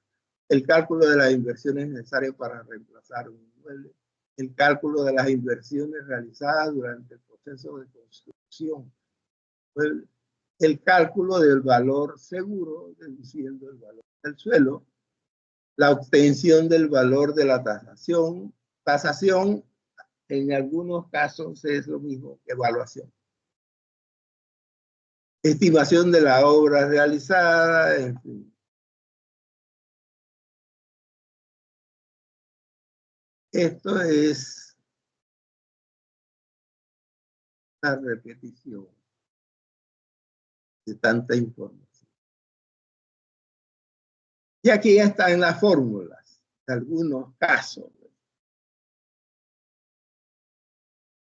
El cálculo de las inversiones necesarias para reemplazar un inmueble, el cálculo de las inversiones realizadas durante el proceso de construcción, el cálculo del valor seguro, deduciendo el valor del suelo, la obtención del valor de la tasación. Tasación en algunos casos es lo mismo que evaluación. Estimación de la obra realizada, en fin. Esto es una repetición de tanta información. Y aquí ya están las fórmulas de algunos casos.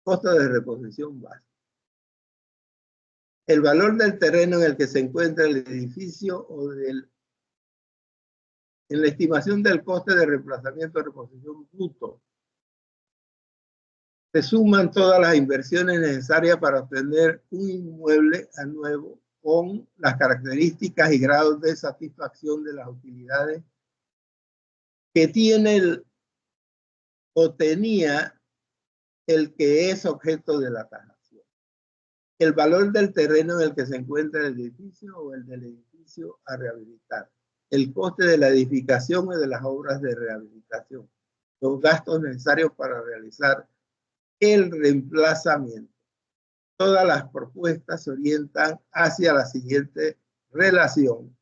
Costo de reposición básico. El valor del terreno en el que se encuentra el edificio o en la estimación del coste de reemplazamiento de reposición bruto. Se suman todas las inversiones necesarias para obtener un inmueble a nuevo con las características y grados de satisfacción de las utilidades que tiene o tenía el que es objeto de la tasación. El valor del terreno en el que se encuentra el edificio o el del edificio a rehabilitar. El coste de la edificación y de las obras de rehabilitación. Los gastos necesarios para realizar el reemplazamiento. Todas las propuestas se orientan hacia la siguiente relación,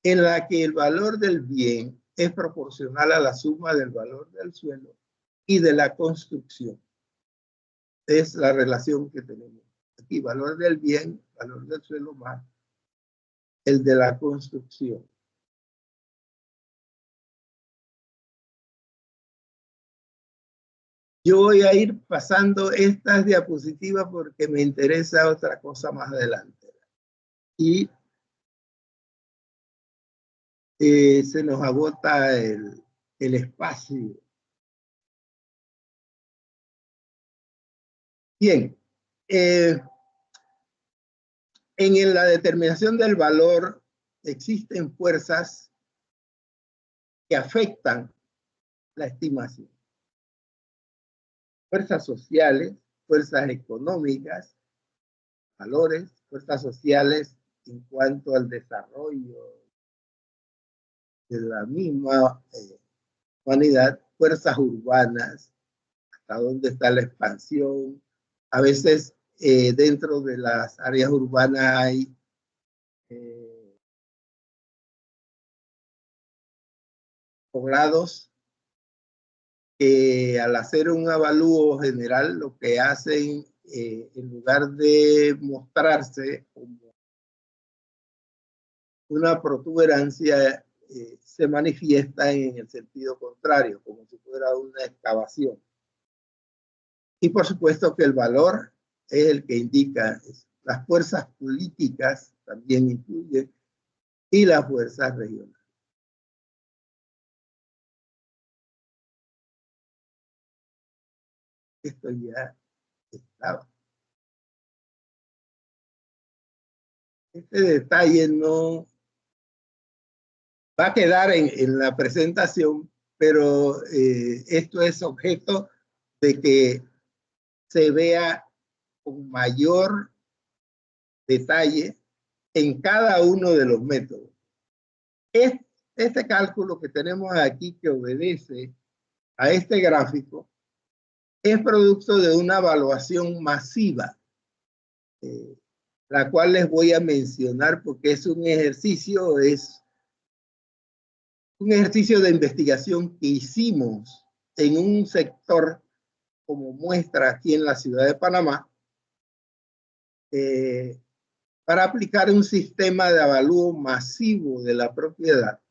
en la que el valor del bien es proporcional a la suma del valor del suelo y de la construcción. Es la relación que tenemos aquí, valor del bien, valor del suelo más el de la construcción. Yo voy a ir pasando estas diapositivas porque me interesa otra cosa más adelante. Y se nos agota el espacio. Bien. En la determinación del valor existen fuerzas que afectan la estimación. Fuerzas sociales, fuerzas económicas, valores, fuerzas sociales en cuanto al desarrollo de la misma humanidad, fuerzas urbanas, hasta dónde está la expansión. A veces dentro de las áreas urbanas hay poblados que al hacer un avalúo general lo que hacen, en lugar de mostrarse como una protuberancia, se manifiesta en el sentido contrario, como si fuera una excavación. Y por supuesto que el valor es el que indica eso. Las fuerzas políticas también incluyen, y las fuerzas regionales. Esto ya estaba. Este detalle no va a quedar en la presentación, pero esto es objeto de que se vea con mayor detalle en cada uno de los métodos. Este cálculo que tenemos aquí, que obedece a este gráfico, es producto de una evaluación masiva, la cual les voy a mencionar porque es un ejercicio de investigación que hicimos en un sector como muestra aquí en la ciudad de Panamá, para aplicar un sistema de avalúo masivo de la propiedad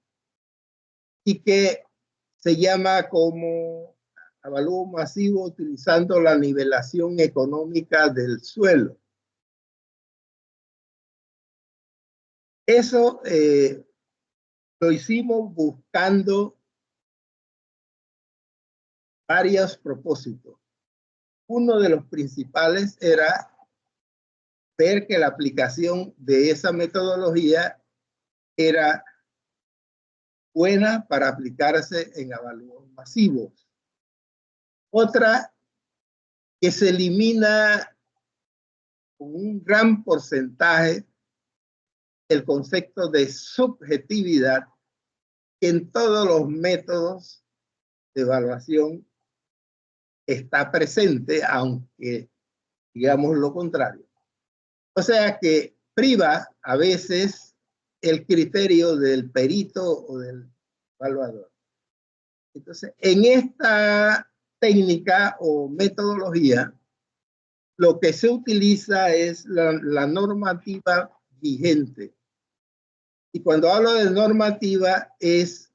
y que se llama como avalúo masivo utilizando la nivelación económica del suelo. Eso lo hicimos buscando varios propósitos. Uno de los principales era ver que la aplicación de esa metodología era buena para aplicarse en avalúos masivos. Otra, que se elimina con un gran porcentaje el concepto de subjetividad que en todos los métodos de evaluación está presente, aunque digamos lo contrario. O sea que priva a veces el criterio del perito o del evaluador. Entonces, en esta técnica o metodología, lo que se utiliza es la normativa vigente. Y cuando hablo de normativa, es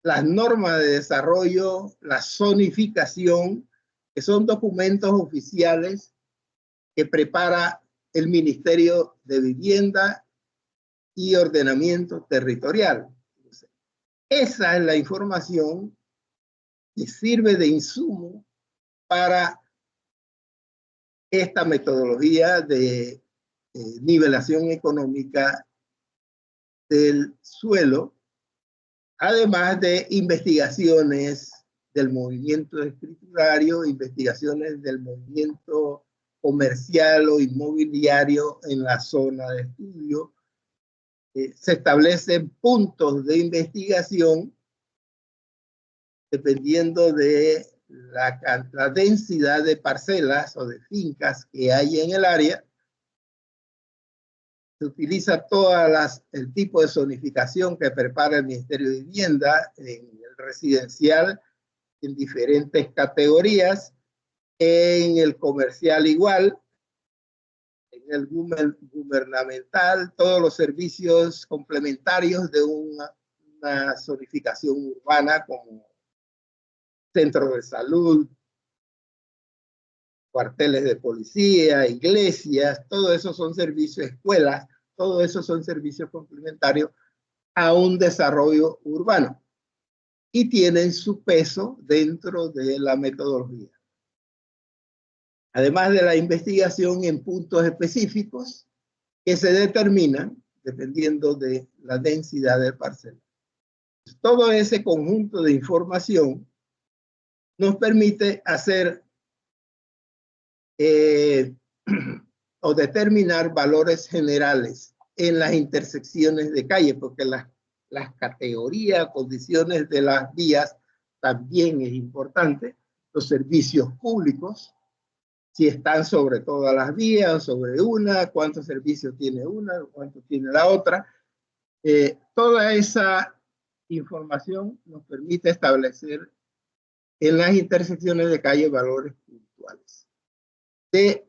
las normas de desarrollo, la zonificación, que son documentos oficiales que prepara el Ministerio de Vivienda y Ordenamiento Territorial. Esa es la información que sirve de insumo para esta metodología de nivelación económica del suelo, además de investigaciones del movimiento escriturario, investigaciones del movimiento comercial o inmobiliario en la zona de estudio. Se establecen puntos de investigación dependiendo de la densidad de parcelas o de fincas que hay en el área. Se utiliza el tipo de zonificación que prepara el Ministerio de Vivienda en el residencial en diferentes categorías, en el comercial igual, en el gubernamental, todos los servicios complementarios de una zonificación urbana como centros de salud, cuarteles de policía, iglesias, todo eso son servicios, escuelas, todo eso son servicios complementarios a un desarrollo urbano y tienen su peso dentro de la metodología. Además de la investigación en puntos específicos que se determinan dependiendo de la densidad del parcela. Todo ese conjunto de información nos permite hacer o determinar valores generales en las intersecciones de calle, porque las categorías, condiciones de las vías también es importante, los servicios públicos, si están sobre todas las vías o sobre una, cuántos servicios tiene una, cuántos tiene la otra. Toda esa información nos permite establecer en las intersecciones de calle valores puntuales de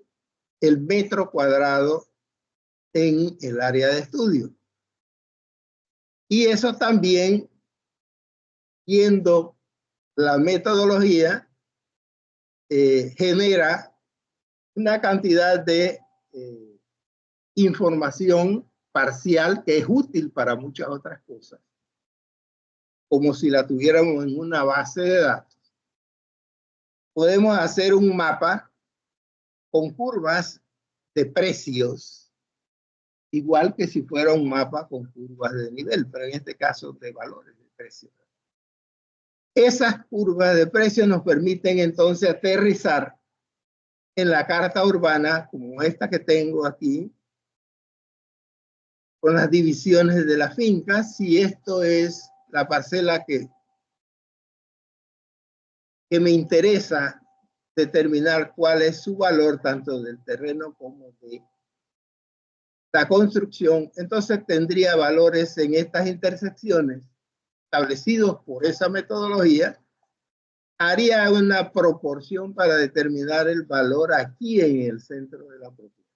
el metro cuadrado en el área de estudio. Y eso también, viendo la metodología, genera una cantidad de información parcial que es útil para muchas otras cosas, como si la tuviéramos en una base de datos. Podemos hacer un mapa con curvas de precios, igual que si fuera un mapa con curvas de nivel, pero en este caso de valores de precios. Esas curvas de precios nos permiten entonces aterrizar en la carta urbana, como esta que tengo aquí, con las divisiones de la finca, si esto es la parcela que me interesa determinar cuál es su valor, tanto del terreno como de la construcción, entonces tendría valores en estas intersecciones establecidos por esa metodología. Haría una proporción para determinar el valor aquí en el centro de la propiedad.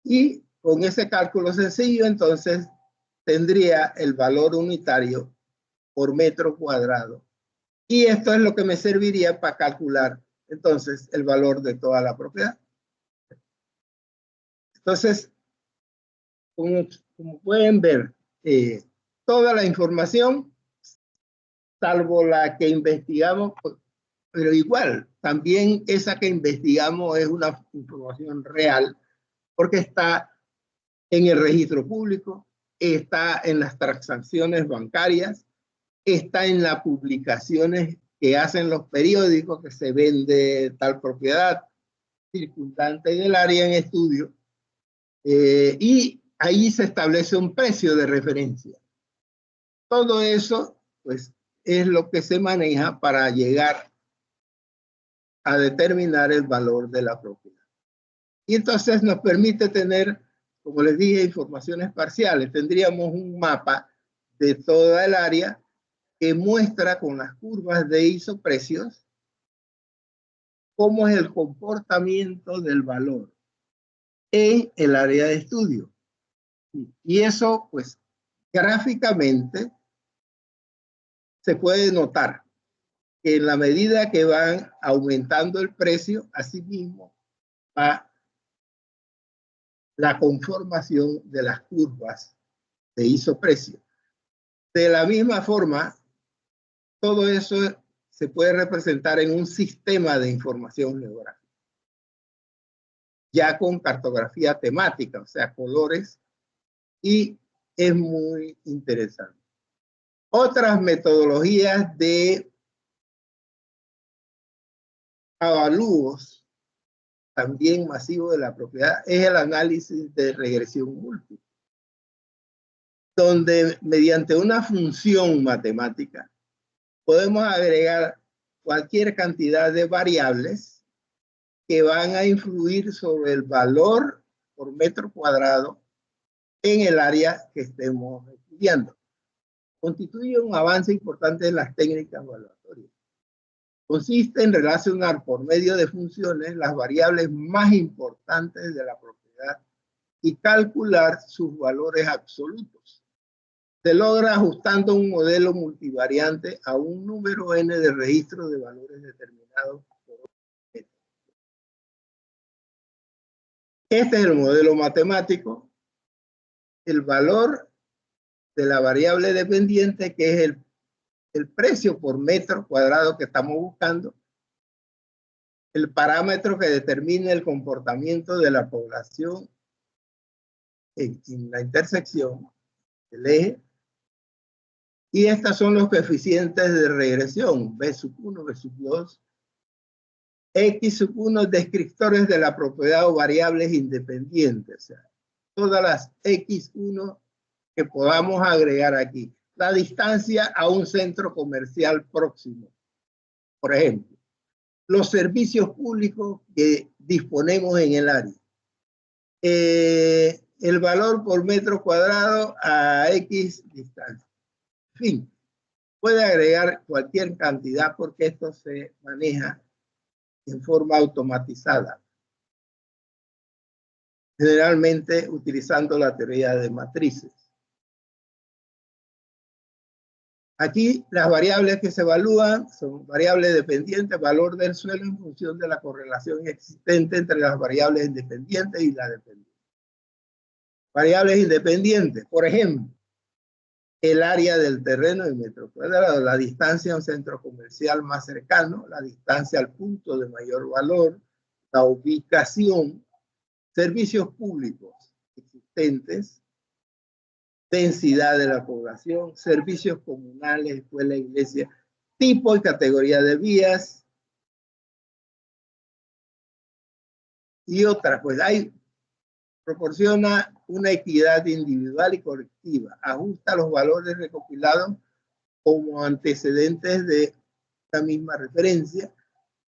Y con ese cálculo sencillo, entonces, tendría el valor unitario por metro cuadrado. Y esto es lo que me serviría para calcular, entonces, el valor de toda la propiedad. Entonces, como pueden ver, toda la información, salvo la que investigamos, pero igual, también esa que investigamos es una información real, porque está en el registro público, está en las transacciones bancarias, está en las publicaciones que hacen los periódicos que se vende tal propiedad circundante del área en estudio, y ahí se establece un precio de referencia. Todo eso, pues, es lo que se maneja para llegar a determinar el valor de la propiedad. Y entonces nos permite tener, como les dije, informaciones parciales. Tendríamos un mapa de toda el área que muestra con las curvas de isoprecios cómo es el comportamiento del valor en el área de estudio. Y eso, pues, gráficamente se puede notar que en la medida que van aumentando el precio, asimismo va la conformación de las curvas de isoprecio. De la misma forma, todo eso se puede representar en un sistema de información geográfica, ya con cartografía temática, o sea, colores, y es muy interesante. Otras metodologías de avalúos también masivos de la propiedad es el análisis de regresión múltiple, donde mediante una función matemática podemos agregar cualquier cantidad de variables que van a influir sobre el valor por metro cuadrado en el área que estemos estudiando. Constituye un avance importante en las técnicas evaluatorias. Consiste en relacionar por medio de funciones las variables más importantes de la propiedad y calcular sus valores absolutos. Se logra ajustando un modelo multivariante a un número n de registros de valores determinados por n. Este es el modelo matemático. El valor de la variable dependiente, que es el precio por metro cuadrado que estamos buscando, el parámetro que determina el comportamiento de la población en la intersección del eje. Y estas son los coeficientes de regresión, B1, B2, X1, descriptores de la propiedad o variables independientes. O sea, todas las X1 que podamos agregar aquí. La distancia a un centro comercial próximo, por ejemplo. los servicios públicos que disponemos en el área, el valor por metro cuadrado a X distancia. En fin, puede agregar cualquier cantidad porque esto se maneja en forma automatizada, generalmente utilizando la teoría de matrices. Aquí las variables que se evalúan son variables dependientes, valor del suelo en función de la correlación existente entre las variables independientes y la dependiente. Variables independientes, por ejemplo, el área del terreno en metro cuadrado, la distancia a un centro comercial más cercano, la distancia al punto de mayor valor, la ubicación, servicios públicos existentes, densidad de la población, servicios comunales, escuela, iglesia, tipo y categoría de vías y otras. Pues proporciona una equidad individual y colectiva, ajusta los valores recopilados como antecedentes de la misma referencia,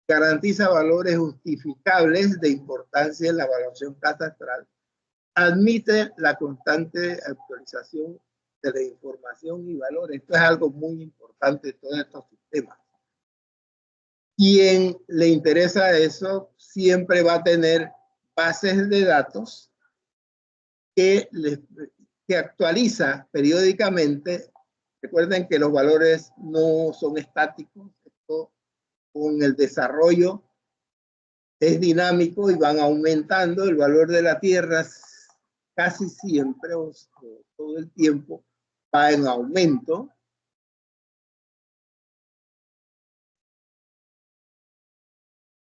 garantiza valores justificables de importancia en la evaluación catastral, admite la constante actualización de la información y valores. Esto es algo muy importante de todos estos sistemas. Quien le interesa eso siempre va a tener bases de datos que actualiza periódicamente. Recuerden que los valores no son estáticos. Esto, con el desarrollo, es dinámico y van aumentando. El valor de la tierra casi siempre o todo el tiempo va en aumento.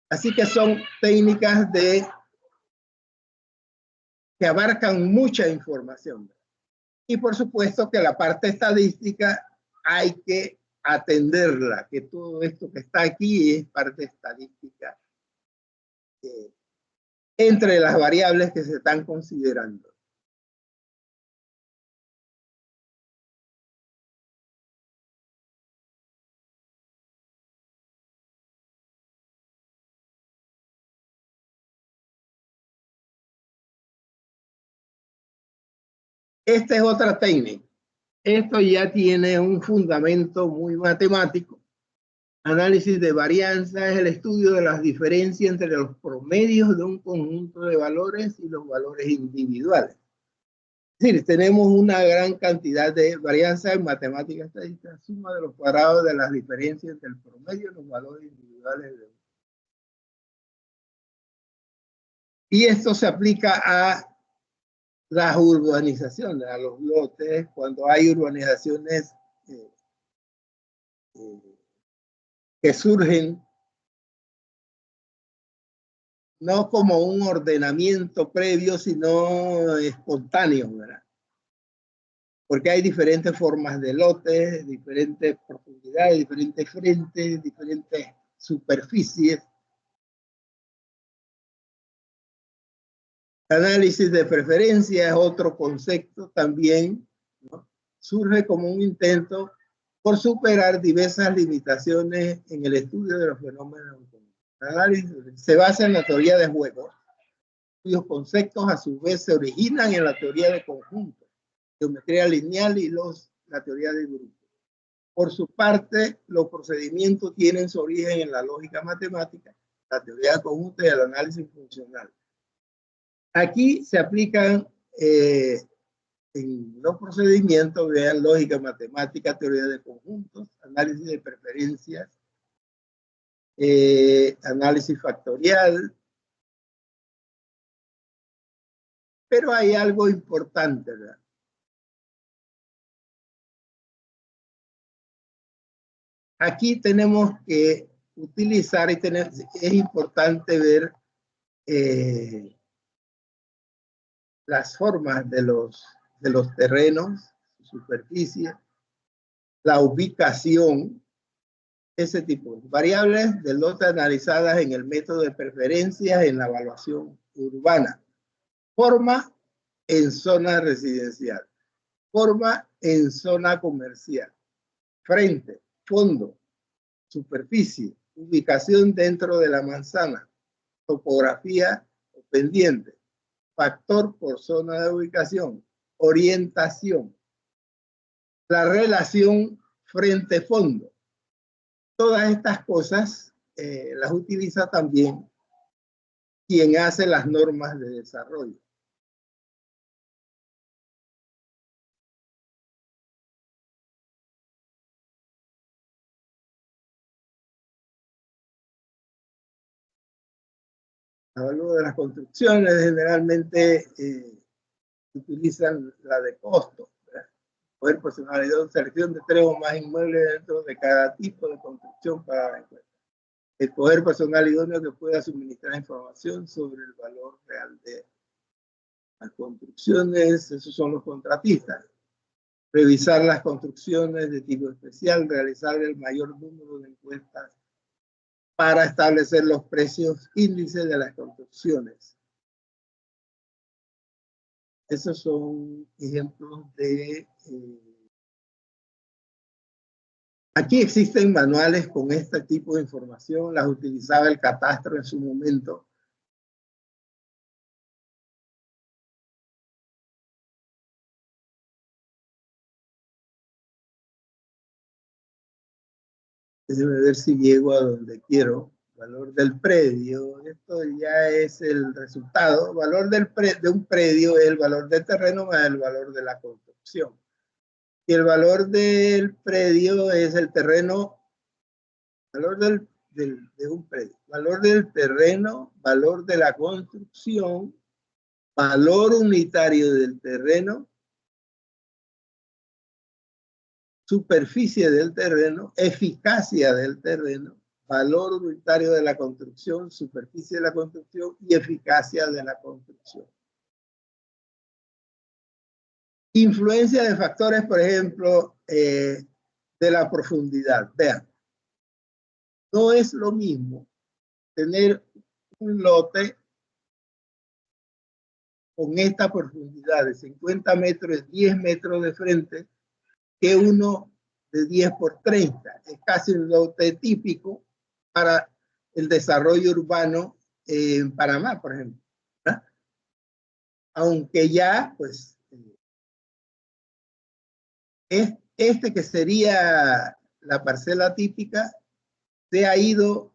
Así que son técnicas que abarcan mucha información. Y por supuesto que la parte estadística hay que atenderla, que todo esto que está aquí es parte estadística entre las variables que se están considerando. Esta es otra técnica. Esto ya tiene un fundamento muy matemático. Análisis de varianza es el estudio de las diferencias entre los promedios de un conjunto de valores y los valores individuales. Es decir, tenemos una gran cantidad de varianza en matemáticas estadísticas, suma de los cuadrados de las diferencias entre el promedio y los valores individuales de uno. Y esto se aplica a las urbanizaciones, a los lotes, cuando hay urbanizaciones que surgen no como un ordenamiento previo, sino espontáneo, ¿verdad? Porque hay diferentes formas de lotes, diferentes profundidades, diferentes frentes, diferentes superficies. Análisis de preferencia es otro concepto también, ¿no? Surge como un intento por superar diversas limitaciones en el estudio de los fenómenos. El análisis se basa en la teoría de juegos, cuyos conceptos a su vez se originan en la teoría de conjuntos, geometría lineal y la teoría de grupos. Por su parte, los procedimientos tienen su origen en la lógica matemática, la teoría de conjuntos y el análisis funcional. Aquí se aplican en los procedimientos, vean, lógica matemática, teoría de conjuntos, análisis de preferencias, análisis factorial. Pero hay algo importante, ¿verdad? Aquí tenemos que utilizar es importante ver las formas de los terrenos, superficie, la ubicación, ese tipo de variables de lote analizadas en el método de preferencias en la evaluación urbana. Forma en zona residencial, forma en zona comercial, frente, fondo, superficie, ubicación dentro de la manzana, topografía o pendiente, factor por zona de ubicación, orientación, la relación frente-fondo. Todas estas cosas las utiliza también quien hace las normas de desarrollo. Hablando de las construcciones, generalmente utilizan la de costo, ¿verdad? Poder personalizar selección de 3 o más inmuebles dentro de cada tipo de construcción para la encuesta. Escoger personal idóneo que pueda suministrar información sobre el valor real de las construcciones. Esos son los contratistas. Revisar las construcciones de tipo especial, realizar el mayor número de encuestas para establecer los precios índices de las construcciones. Esos son ejemplos de... Aquí existen manuales con este tipo de información, las utilizaba el catastro en su momento. Déjeme ver si llego a donde quiero. Valor del predio, esto ya es el resultado. Valor de un predio es el valor del terreno más el valor de la construcción. Y el valor del predio es el terreno, valor de un predio, valor del terreno, valor de la construcción, valor unitario del terreno, superficie del terreno, eficacia del terreno, valor unitario de la construcción, superficie de la construcción y eficacia de la construcción. Influencia de factores, por ejemplo, de la profundidad. Vean, no es lo mismo tener un lote con esta profundidad de 50 metros, 10 metros de frente, que uno de 10 por 30. Es casi un lote típico para el desarrollo urbano en Panamá, por ejemplo, ¿verdad? Aunque ya, pues, este que sería la parcela típica, se ha ido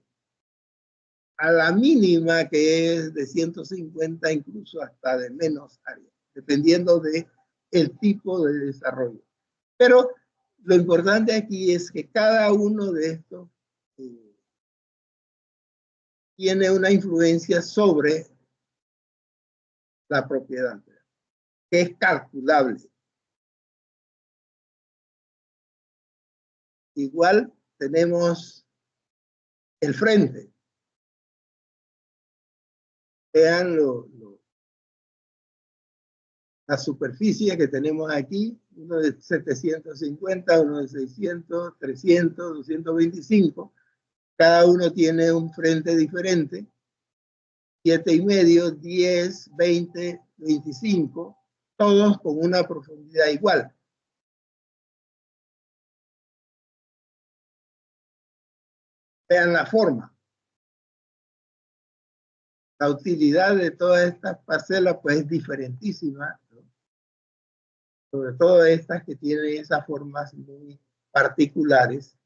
a la mínima, que es de 150, incluso hasta de menos área, dependiendo de el tipo de desarrollo. Pero lo importante aquí es que cada uno de estos tiene una influencia sobre la propiedad, que es calculable. Igual tenemos el frente. Vean la superficie que tenemos aquí, uno de 750, uno de 600, 300, 225. Cada uno tiene un frente diferente. 7,5, 10, 20, 25, todos con una profundidad igual. Vean la forma. La utilidad de todas estas parcelas pues es diferentísima, ¿no? Sobre todo estas que tienen esas formas muy particulares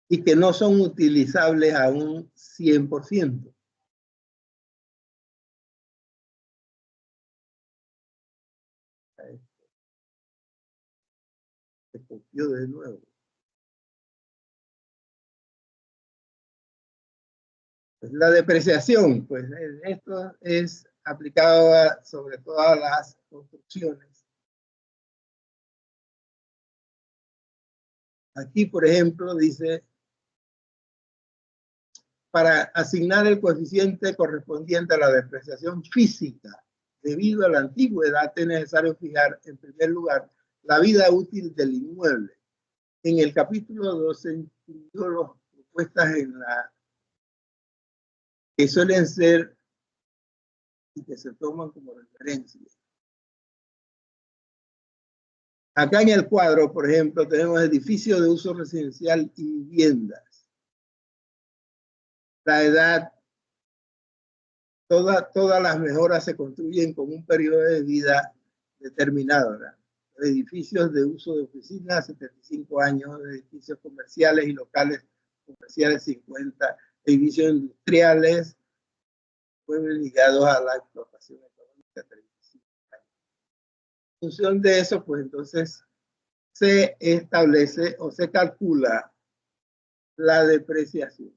y que no son utilizables a un 100%. Se copió de nuevo. Pues la depreciación, pues esto es aplicado sobre todas las construcciones. Aquí, por ejemplo, dice, para asignar el coeficiente correspondiente a la depreciación física, debido a la antigüedad, es necesario fijar, en primer lugar, la vida útil del inmueble. En el capítulo 12 incluyó las propuestas que suelen ser y que se toman como referencia. Acá en el cuadro, por ejemplo, tenemos edificios de uso residencial y viviendas. la edad, todas las mejoras se construyen con un periodo de vida determinado, ¿verdad? Edificios de uso de oficinas, 75 años, edificios comerciales y locales comerciales, 50, edificios industriales, pueblos ligados a la explotación económica, 35 años. En función de eso, pues entonces se establece o se calcula la depreciación.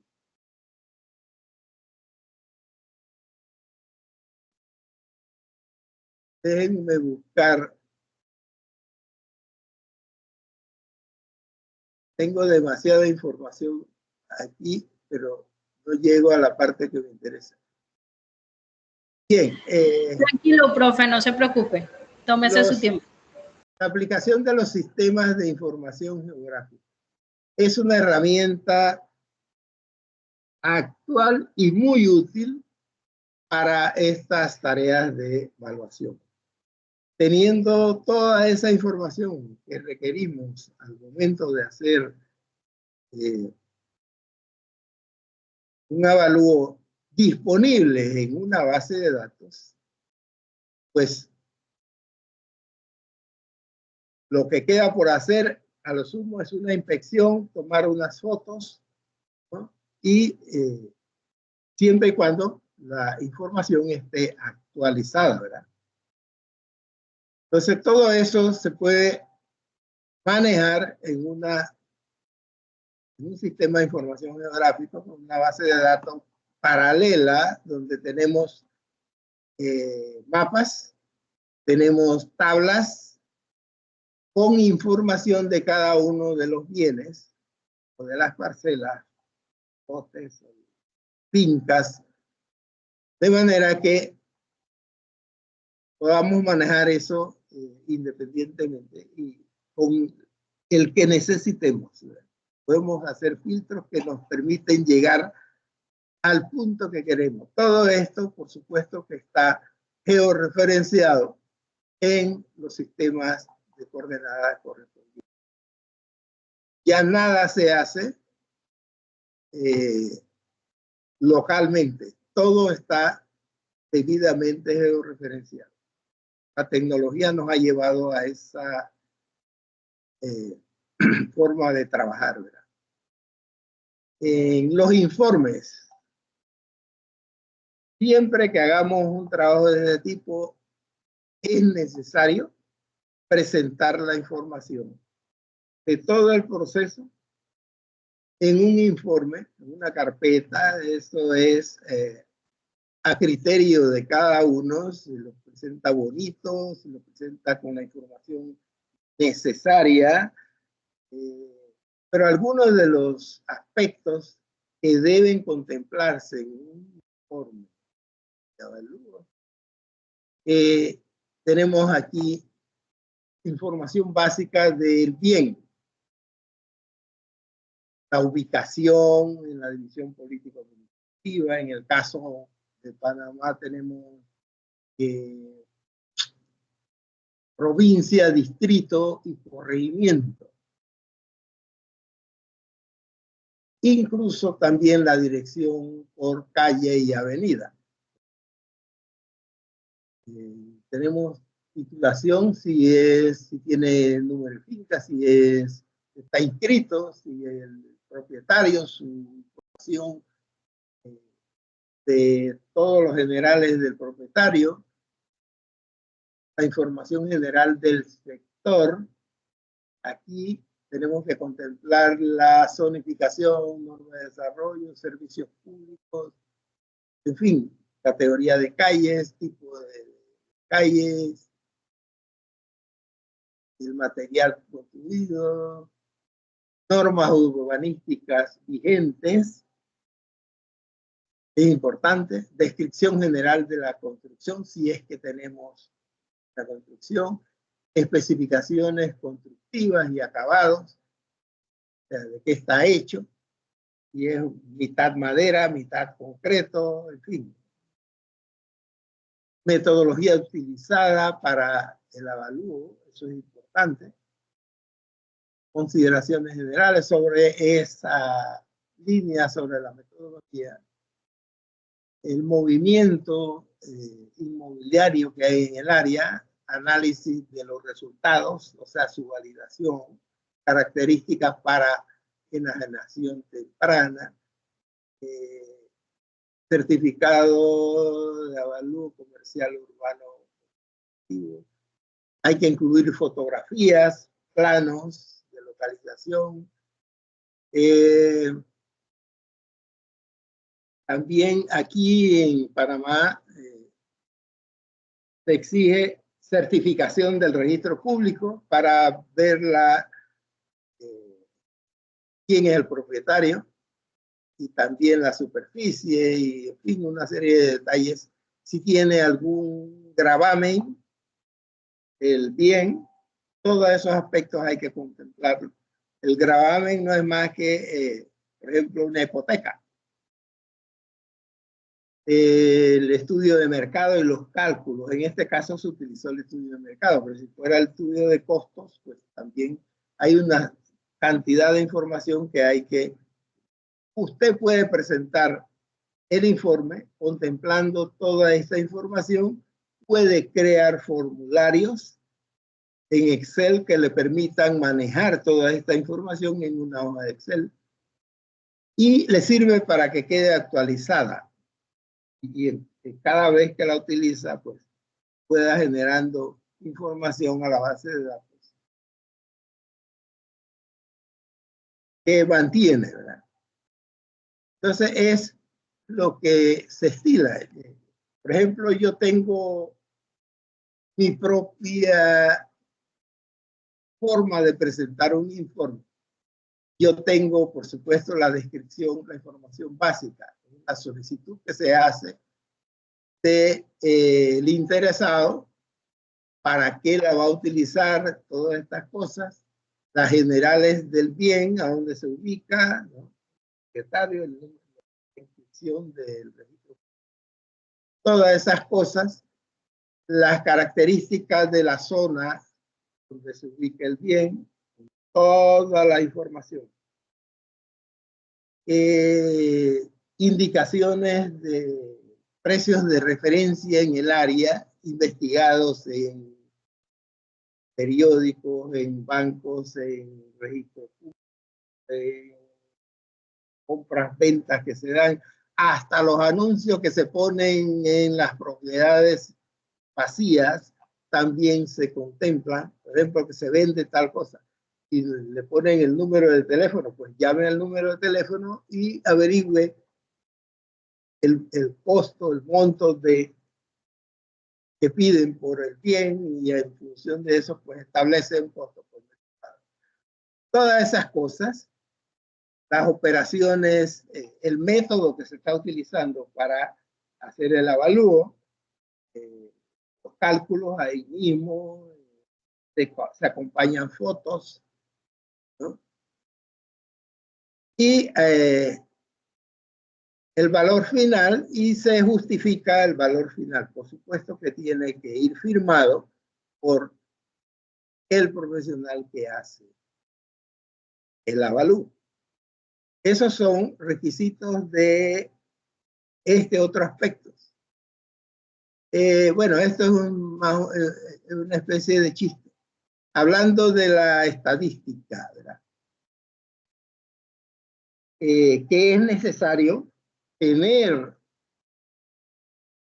Déjenme buscar. Tengo demasiada información aquí, pero no llego a la parte que me interesa. Bien. Tranquilo, profe, no se preocupe. Tómese su tiempo. La aplicación de los sistemas de información geográfica es una herramienta actual y muy útil para estas tareas de evaluación. Teniendo toda esa información que requerimos al momento de hacer un avalúo disponible en una base de datos, pues lo que queda por hacer a lo sumo es una inspección, tomar unas fotos, ¿no? Y siempre y cuando la información esté actualizada, ¿verdad? Entonces todo eso se puede manejar en un sistema de información geográfica con una base de datos paralela donde tenemos mapas, tenemos tablas con información de cada uno de los bienes o de las parcelas, lotes, fincas, de manera que podamos manejar eso independientemente y con el que necesitemos. Podemos hacer filtros que nos permiten llegar al punto que queremos. Todo esto, por supuesto, que está georreferenciado en los sistemas de coordenadas correspondientes. Ya nada se hace localmente. Todo está debidamente georreferenciado. La tecnología nos ha llevado a esa forma de trabajar, ¿verdad? En los informes, siempre que hagamos un trabajo de este tipo, es necesario presentar la información de todo el proceso en un informe, en una carpeta. Eso es a criterio de cada uno, si lo presenta bonito, si lo presenta con la información necesaria, pero algunos de los aspectos que deben contemplarse en un informe de avalúo, tenemos aquí información básica del bien, la ubicación en la división político-administrativa. En el caso de Panamá tenemos provincia, distrito y corregimiento. Incluso también la dirección por calle y avenida. Tenemos titulación, si tiene número de finca, si está inscrito, si el propietario, su información de todos los generales del propietario, la información general del sector. Aquí tenemos que contemplar la zonificación, norma de desarrollo, servicios públicos, en fin, categoría de calles, tipo de calles, el material construido, normas urbanísticas vigentes, es importante, descripción general de la construcción, si es que tenemos la construcción, especificaciones constructivas y acabados, o sea, de qué está hecho, y es mitad madera, mitad concreto, en fin. Metodología utilizada para el avalúo, eso es importante. Consideraciones generales sobre esa línea, sobre la metodología. el movimiento inmobiliario que hay en el área, análisis de los resultados, o sea, su validación, características para enajenación temprana, certificado de avalúo comercial urbano. Hay que incluir fotografías, planos de localización. También aquí en Panamá se exige certificación del registro público para ver quién es el propietario y también la superficie y en fin, una serie de detalles. Si tiene algún gravamen, el bien, todos esos aspectos hay que contemplarlo. El gravamen no es más que, por ejemplo, una hipoteca. El estudio de mercado y los cálculos. En este caso se utilizó el estudio de mercado, pero si fuera el estudio de costos, pues también hay una cantidad de información que hay que... Usted puede presentar el informe contemplando toda esta información, puede crear formularios en Excel que le permitan manejar toda esta información en una hoja de Excel y le sirve para que quede actualizada. Y cada vez que la utiliza, pues pueda generando información a la base de datos que mantiene, ¿verdad? Entonces es lo que se estila. Por ejemplo, yo tengo mi propia forma de presentar un informe. Yo tengo, por supuesto, la descripción, la información básica, la solicitud que se hace del interesado, para qué la va a utilizar, todas estas cosas, las generales del bien, a dónde se ubica, ¿no? El secretario, el número de inscripción del registro, todas esas cosas, las características de la zona donde se ubica el bien, toda la información. Indicaciones de precios de referencia en el área, investigados en periódicos, en bancos, en registros públicos, en compras, ventas que se dan, hasta los anuncios que se ponen en las propiedades vacías, también se contemplan. Por ejemplo, que se vende tal cosa y le ponen el número de teléfono, pues llame al número de teléfono y averigüe el costo, el monto que piden por el bien, y en función de eso, pues establece un costo por mercado. Todas esas cosas, las operaciones, el método que se está utilizando para hacer el avalúo, los cálculos ahí mismo, se acompañan fotos, ¿no? Y el valor final, y se justifica el valor final. Por supuesto que tiene que ir firmado por el profesional que hace el avalúo. Esos son requisitos de este otro aspecto. Bueno, esto es una especie de chiste. Hablando de la estadística, ¿verdad? Que es necesario tener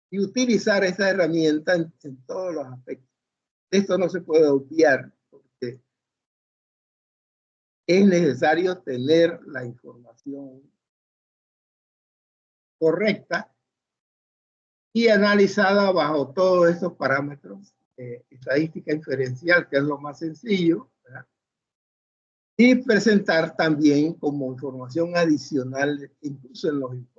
y utilizar esa herramienta en todos los aspectos. Esto no se puede obviar porque es necesario tener la información correcta y analizada bajo todos estos parámetros, estadística inferencial, que es lo más sencillo, ¿verdad? Y presentar también como información adicional, incluso en los informes.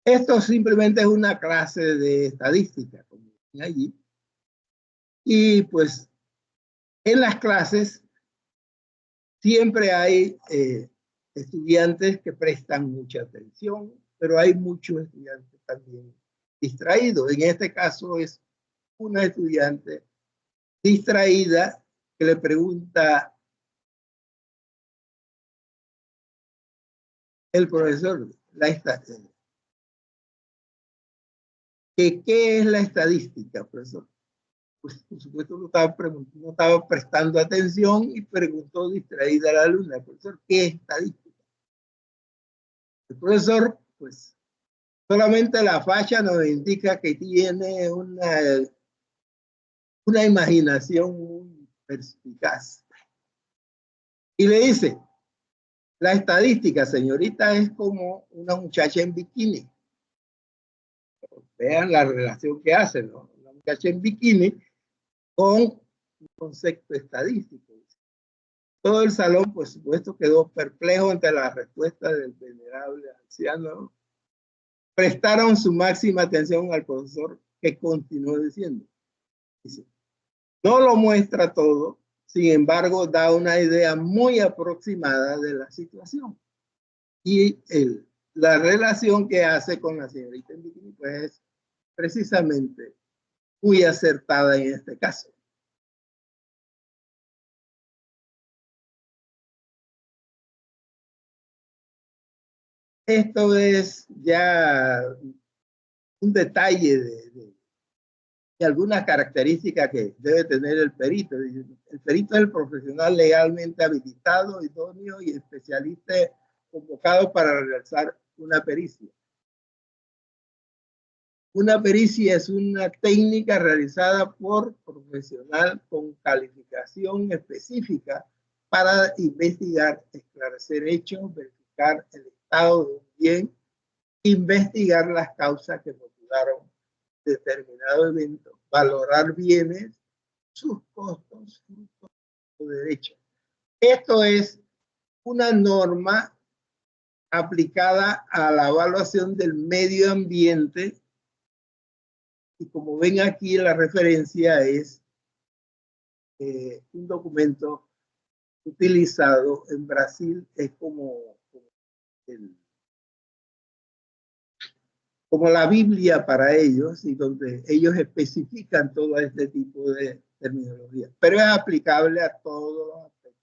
Esto simplemente es una clase de estadística, como ven allí. Y pues en las clases siempre hay estudiantes que prestan mucha atención, pero hay muchos estudiantes también distraídos. En este caso es una estudiante distraída que le pregunta el profesor, ¿Qué es la estadística, profesor? Pues por supuesto no estaba prestando atención y preguntó distraída a la alumna, profesor, ¿qué es estadística? El profesor, pues, solamente la facha nos indica que tiene una imaginación muy perspicaz. Y le dice, la estadística, señorita, es como una muchacha en bikini. Vean la relación que hace, ¿no? Una muchacha en bikini con un concepto estadístico. Todo el salón, por supuesto, quedó perplejo ante la respuesta del venerable anciano. Prestaron su máxima atención al profesor, que continuó diciendo. Dice, no lo muestra todo, sin embargo, da una idea muy aproximada de la situación. Y la relación que hace con la señorita en bikini, pues es precisamente muy acertada en este caso. Esto es ya un detalle de algunas características que debe tener el perito. El perito es el profesional legalmente habilitado, idóneo y especialista convocado para realizar una pericia. Una pericia es una técnica realizada por profesional con calificación específica para investigar, esclarecer hechos, verificar el estado de un bien, investigar las causas que motivaron determinado evento, valorar bienes, sus costos, frutos o derechos. Esto es una norma aplicada a la evaluación del medio ambiente y como ven aquí la referencia es un documento utilizado en Brasil, es como la Biblia para ellos y donde ellos especifican todo este tipo de terminología, pero es aplicable a todos los aspectos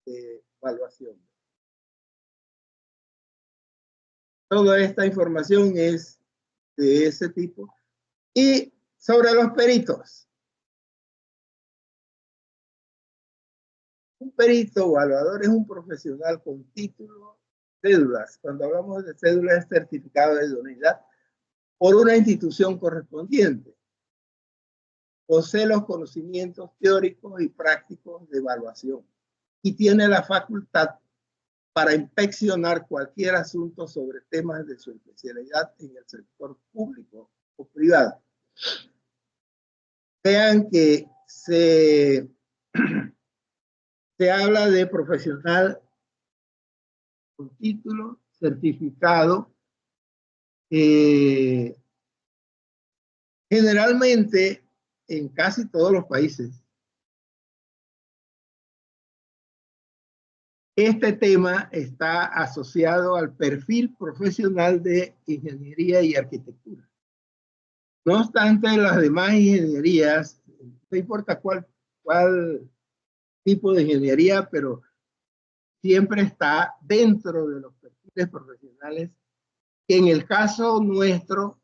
de evaluación. Toda esta información es de ese tipo. Y sobre los peritos. Un perito evaluador es un profesional con título, cédulas. Cuando hablamos de cédulas es certificado de idoneidad por una institución correspondiente. Posee los conocimientos teóricos y prácticos de evaluación y tiene la facultad para inspeccionar cualquier asunto sobre temas de su especialidad en el sector público o privado. Vean que se habla de profesional con título, certificado. Generalmente, en casi todos los países, este tema está asociado al perfil profesional de ingeniería y arquitectura. No obstante, las demás ingenierías, no importa cuál tipo de ingeniería, pero siempre está dentro de los perfiles profesionales que en el caso nuestro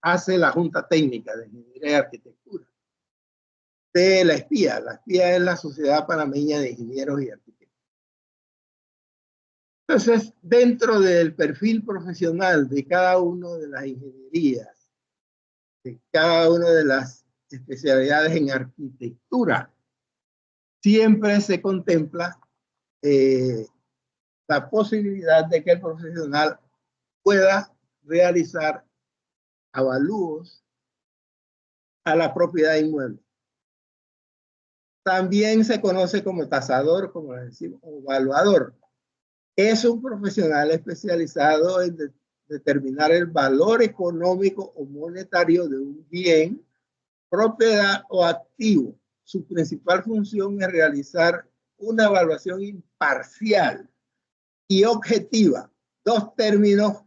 hace la Junta Técnica de Ingeniería y Arquitectura de la SPIA. La SPIA es la Sociedad Panameña de Ingenieros y Arquitectos. Entonces, dentro del perfil profesional de cada una de las ingenierías, de cada una de las especialidades en arquitectura, siempre se contempla la posibilidad de que el profesional pueda realizar avalúos a la propiedad inmueble. También se conoce como tasador, como decimos, o evaluador. Es un profesional especializado en determinar el valor económico o monetario de un bien, propiedad o activo. Su principal función es realizar una evaluación imparcial y objetiva. Dos términos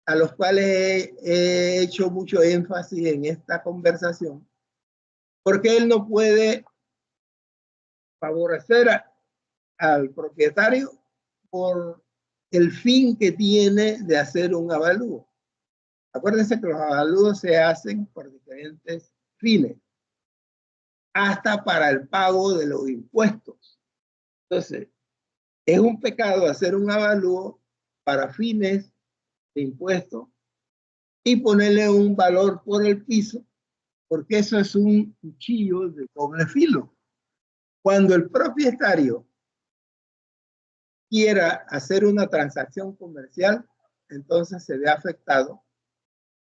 a los cuales he hecho mucho énfasis en esta conversación, porque él no puede favorecer al propietario por el fin que tiene de hacer un avalúo. Acuérdense que los avalúos se hacen por diferentes fines, hasta para el pago de los impuestos. Entonces, es un pecado hacer un avalúo para fines de impuestos y ponerle un valor por el piso, porque eso es un cuchillo de doble filo. Cuando el propietario quiera hacer una transacción comercial, entonces se ve afectado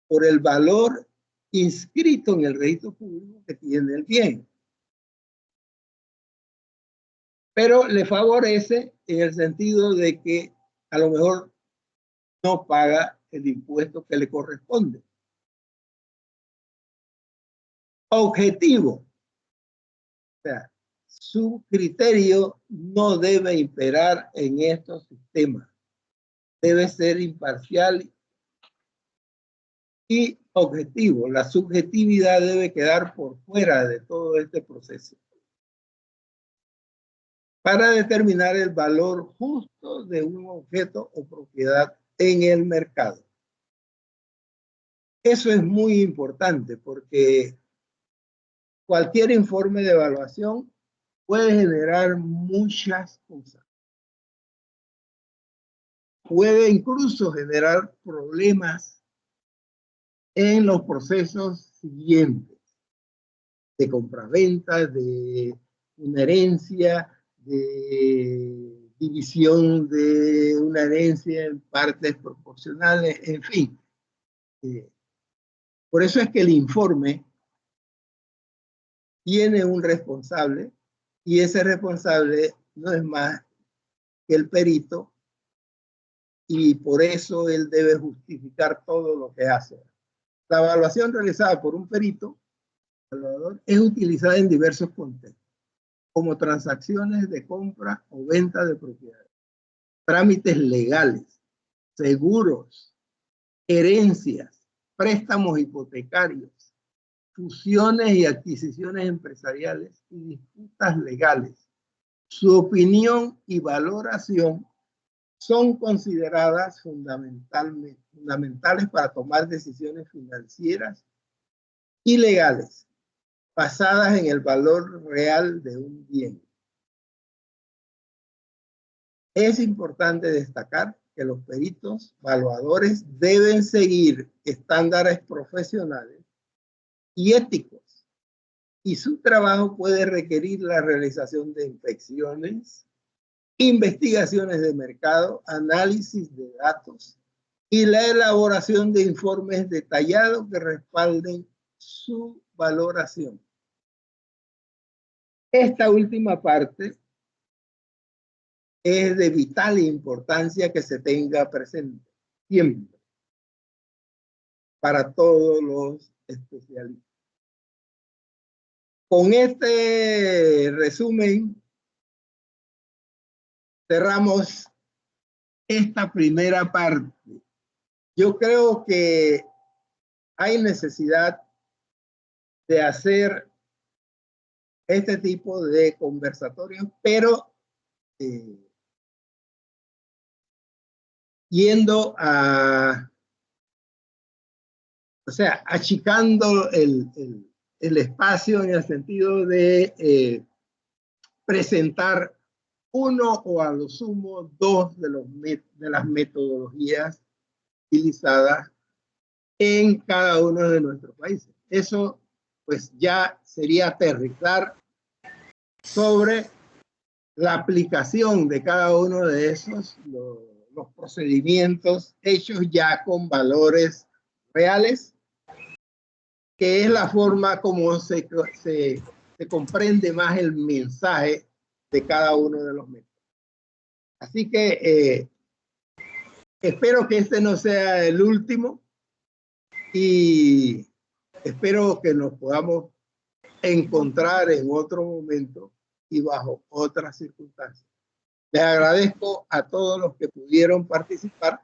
por el valor inscrito en el registro público que tiene el bien. Pero le favorece en el sentido de que a lo mejor no paga el impuesto que le corresponde. Objetivo. O sea, su criterio no debe imperar en estos sistemas. Debe ser imparcial y objetivo. La subjetividad debe quedar por fuera de todo este proceso para determinar el valor justo de un objeto o propiedad en el mercado. Eso es muy importante porque cualquier informe de evaluación puede generar muchas cosas. Puede incluso generar problemas en los procesos siguientes de compraventa, de una herencia, de división de una herencia en partes proporcionales, en fin. Por eso es que el informe tiene un responsable y ese responsable no es más que el perito y por eso él debe justificar todo lo que hace. La evaluación realizada por un perito evaluador es utilizada en diversos contextos, como transacciones de compra o venta de propiedades, trámites legales, seguros, herencias, préstamos hipotecarios, fusiones y adquisiciones empresariales y disputas legales. Su opinión y valoración son consideradas fundamentales para tomar decisiones financieras y legales basadas en el valor real de un bien. Es importante destacar que los peritos evaluadores deben seguir estándares profesionales y éticos, y su trabajo puede requerir la realización de inspecciones, investigaciones de mercado, análisis de datos y la elaboración de informes detallados que respalden su valoración. Esta última parte es de vital importancia que se tenga presente siempre para todos los especialistas. Con este resumen cerramos esta primera parte. Yo creo que hay necesidad de hacer este tipo de conversatorios, pero yendo a, o sea, achicando el espacio en el sentido de presentar uno o a lo sumo dos de las metodologías utilizadas en cada uno de nuestros países. Eso pues ya sería aterrizar sobre la aplicación de cada uno de esos, los procedimientos hechos ya con valores reales, que es la forma como se comprende más el mensaje de cada uno de los métodos. Así que espero que este no sea el último y espero que nos podamos encontrar en otro momento y bajo otras circunstancias. Les agradezco a todos los que pudieron participar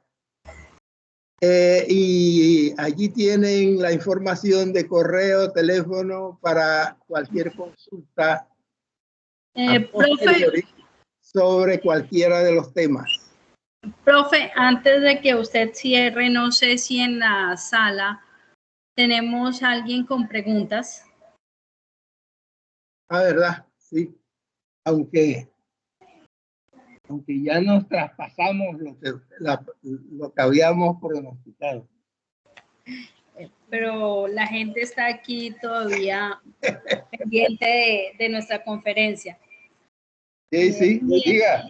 y allí tienen la información de correo, teléfono para cualquier consulta profe, sobre cualquiera de los temas. Profe, antes de que usted cierre, no sé si en la sala tenemos a alguien con preguntas. Ah, ¿verdad? Sí. Aunque ya nos traspasamos lo que habíamos pronosticado. Pero la gente está aquí todavía pendiente de nuestra conferencia. Sí, diga,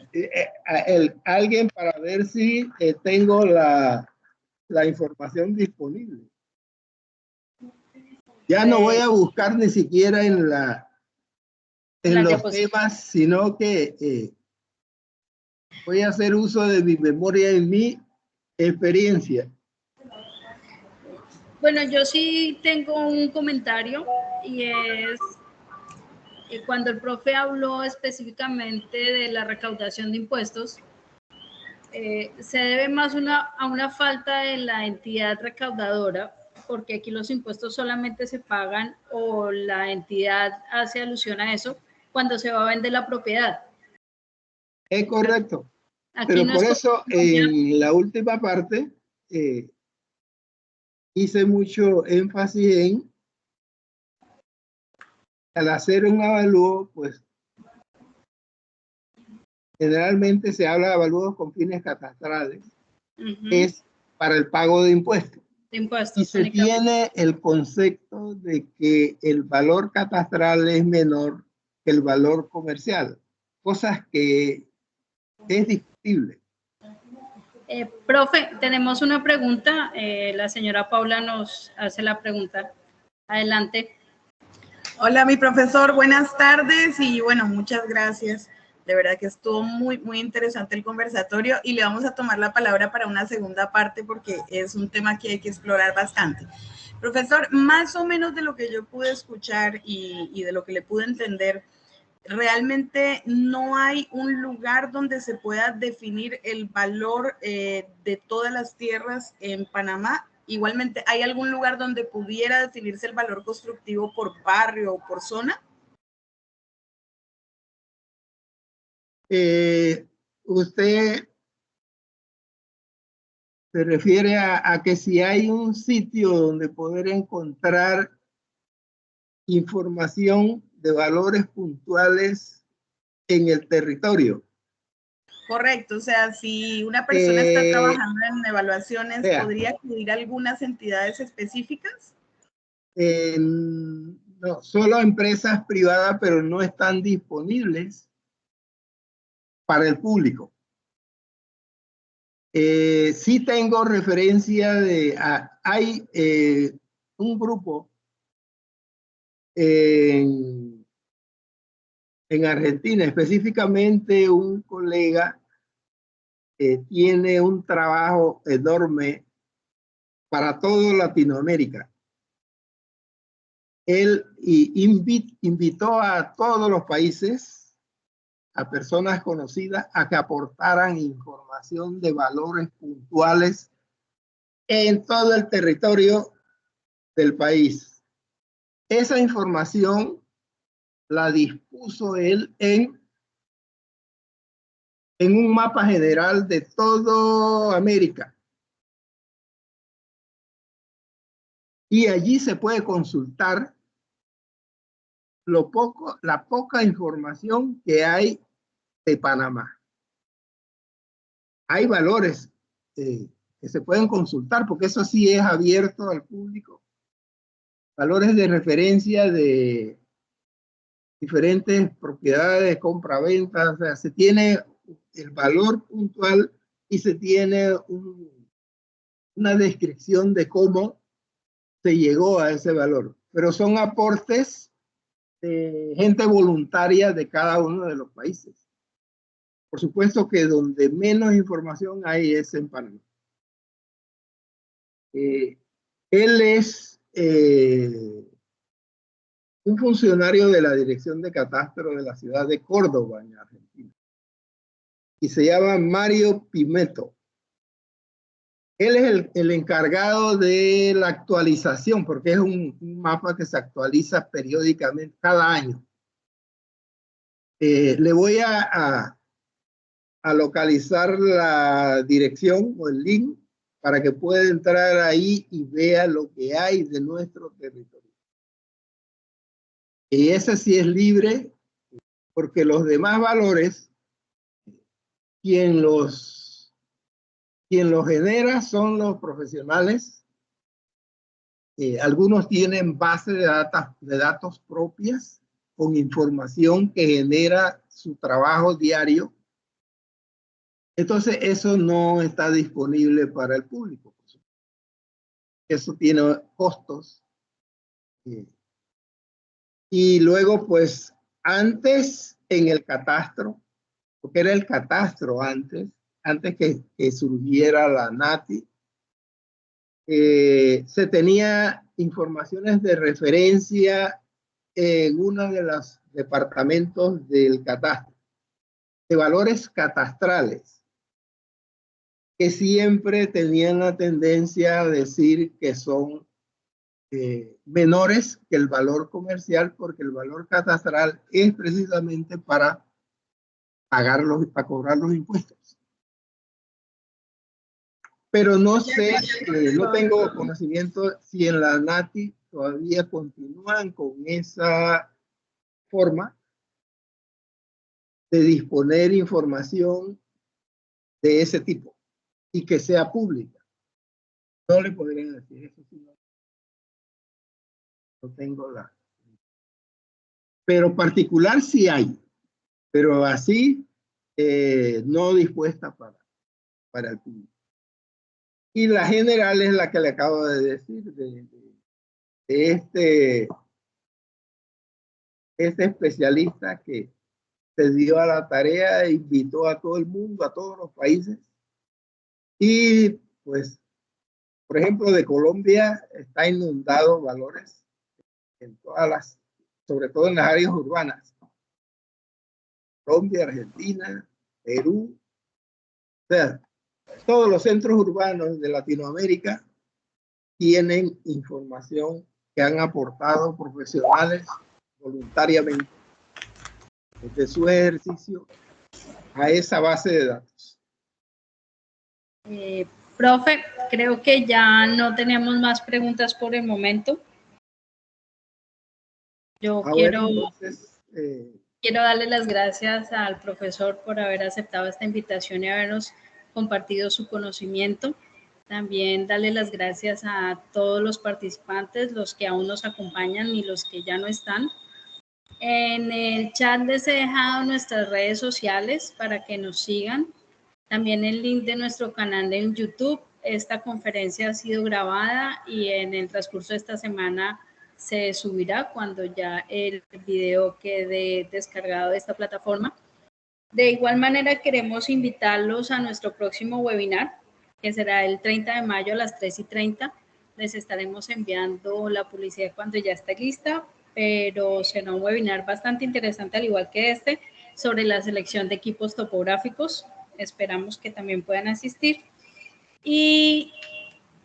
alguien para ver si tengo la información disponible. Ya no voy a buscar ni siquiera en los temas, sino que voy a hacer uso de mi memoria y mi experiencia. Bueno, yo sí tengo un comentario y es cuando el profe habló específicamente de la recaudación de impuestos, se debe más a una falta de la entidad recaudadora, porque aquí los impuestos solamente se pagan o la entidad hace alusión a eso cuando se va a vender la propiedad. Es correcto. Aquí pero no por es eso en la última parte hice mucho énfasis en al hacer un avalúo, pues generalmente se habla de avalúos con fines catastrales, es para el pago de impuestos. Y se tiene el concepto de que el valor catastral es menor que el valor comercial, cosas que es discutible. Profe, tenemos una pregunta. La señora Paula nos hace la pregunta. Adelante. Hola, mi profesor. Buenas tardes y bueno, muchas gracias. De verdad que estuvo muy interesante el conversatorio y le vamos a tomar la palabra para una segunda parte porque es un tema que hay que explorar bastante. Profesor, más o menos de lo que yo pude escuchar y de lo que le pude entender, realmente no hay un lugar donde se pueda definir el valor de todas las tierras en Panamá. Igualmente, ¿hay algún lugar donde pudiera definirse el valor constructivo por barrio o por zona? Usted se refiere a que si hay un sitio donde poder encontrar información de valores puntuales en el territorio. Correcto, o sea, si una persona está trabajando en evaluaciones, ¿podría acudir a algunas entidades específicas? No, solo empresas privadas, pero no están disponibles para el público. Sí tengo referencia hay un grupo en Argentina, específicamente un colega que tiene un trabajo enorme para toda Latinoamérica. Él invitó a todos los países, a personas conocidas, a que aportaran información de valores puntuales en todo el territorio del país. Esa información la dispuso él en un mapa general de toda América. Y allí se puede consultar la poca información que hay de Panamá. Hay valores que se pueden consultar, porque eso sí es abierto al público. Valores de referencia de diferentes propiedades, compra-venta, o sea, se tiene el valor puntual y se tiene una descripción de cómo se llegó a ese valor. Pero son aportes de gente voluntaria de cada uno de los países. Por supuesto que donde menos información hay es en Panamá. Él es un funcionario de la Dirección de Catastro de la ciudad de Córdoba, en Argentina. Y se llama Mario Pimeto. Él es el encargado de la actualización, porque es un mapa que se actualiza periódicamente cada año. Le voy a a localizar la dirección o el link para que pueda entrar ahí y vea lo que hay de nuestro territorio. Y ese sí es libre, porque los demás valores, quien los genera son los profesionales. Algunos tienen bases de datos propias con información que genera su trabajo diario. Entonces, eso no está disponible para el público. Eso tiene costos. Y luego, pues, antes en el catastro, porque era el catastro antes que surgiera la NATI, se tenía informaciones de referencia en uno de los departamentos del catastro, de valores catastrales, que siempre tenían la tendencia a decir que son menores que el valor comercial, porque el valor catastral es precisamente para para cobrar los impuestos. Pero no sé, no tengo conocimiento si en la NATI todavía continúan con esa forma de disponer información de ese tipo y que sea pública. No le podría decir eso, si no tengo la... Pero particular sí hay, pero así no dispuesta para el público. Y la general es la que le acabo de decir, de este especialista que se dio a la tarea e invitó a todo el mundo, a todos los países. Y pues, por ejemplo, de Colombia está inundado valores en todas sobre todo en las áreas urbanas. Colombia, Argentina, Perú, o sea, todos los centros urbanos de Latinoamérica tienen información que han aportado profesionales voluntariamente desde su ejercicio a esa base de datos. Profe, creo que ya no tenemos más preguntas por el momento. Yo quiero darle las gracias al profesor por haber aceptado esta invitación y habernos compartido su conocimiento. También darle las gracias a todos los participantes, los que aún nos acompañan y los que ya no están. En el chat les he dejado nuestras redes sociales para que nos sigan. También el link de nuestro canal en YouTube. Esta conferencia ha sido grabada y en el transcurso de esta semana se subirá cuando ya el video quede descargado de esta plataforma. De igual manera, queremos invitarlos a nuestro próximo webinar, que será el 30 de mayo a las 3:30. Les estaremos enviando la publicidad cuando ya esté lista, pero será un webinar bastante interesante, al igual que este, sobre la selección de equipos topográficos. Esperamos que también puedan asistir. Y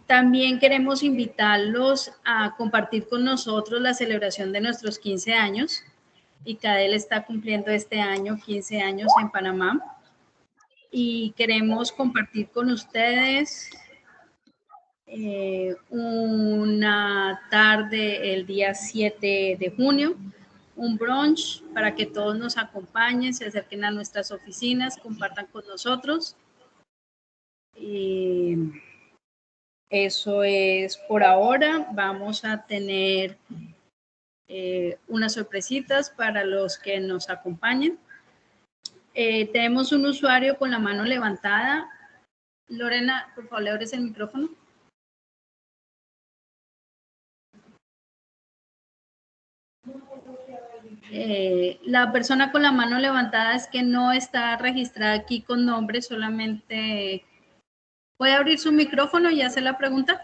también queremos invitarlos a compartir con nosotros la celebración de nuestros 15 años. ICADEL está cumpliendo este año 15 años en Panamá y queremos compartir con ustedes una tarde el día 7 de junio, un brunch para que todos nos acompañen, se acerquen a nuestras oficinas, compartan con nosotros. Y eso es por ahora. Vamos a tener unas sorpresitas para los que nos acompañen. Tenemos un usuario con la mano levantada. Lorena, por favor, le abres el micrófono. La persona con la mano levantada es que no está registrada aquí con nombre, solamente puede abrir su micrófono y hacer la pregunta.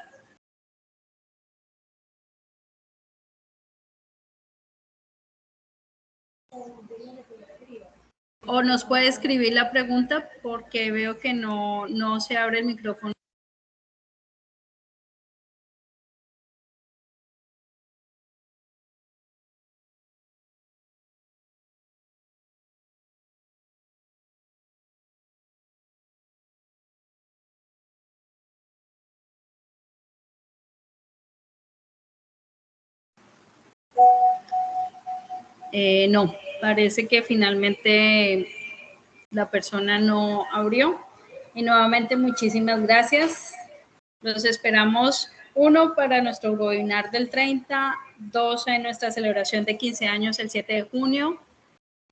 O nos puede escribir la pregunta porque veo que no se abre el micrófono. No, parece que finalmente la persona no abrió. Y nuevamente muchísimas gracias. Los esperamos, 1 para nuestro webinar del 30, 2 en nuestra celebración de 15 años el 7 de junio,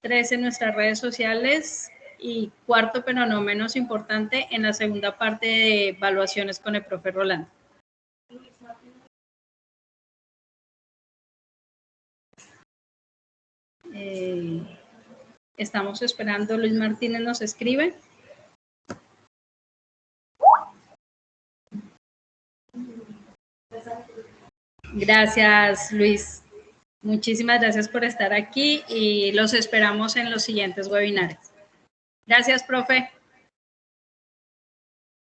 3 en nuestras redes sociales y 4, pero no menos importante, en la segunda parte de evaluaciones con el profe Rolando. Estamos esperando, Luis Martínez nos escribe. Gracias, Luis. Muchísimas gracias por estar aquí y los esperamos en los siguientes webinars. Gracias, profe.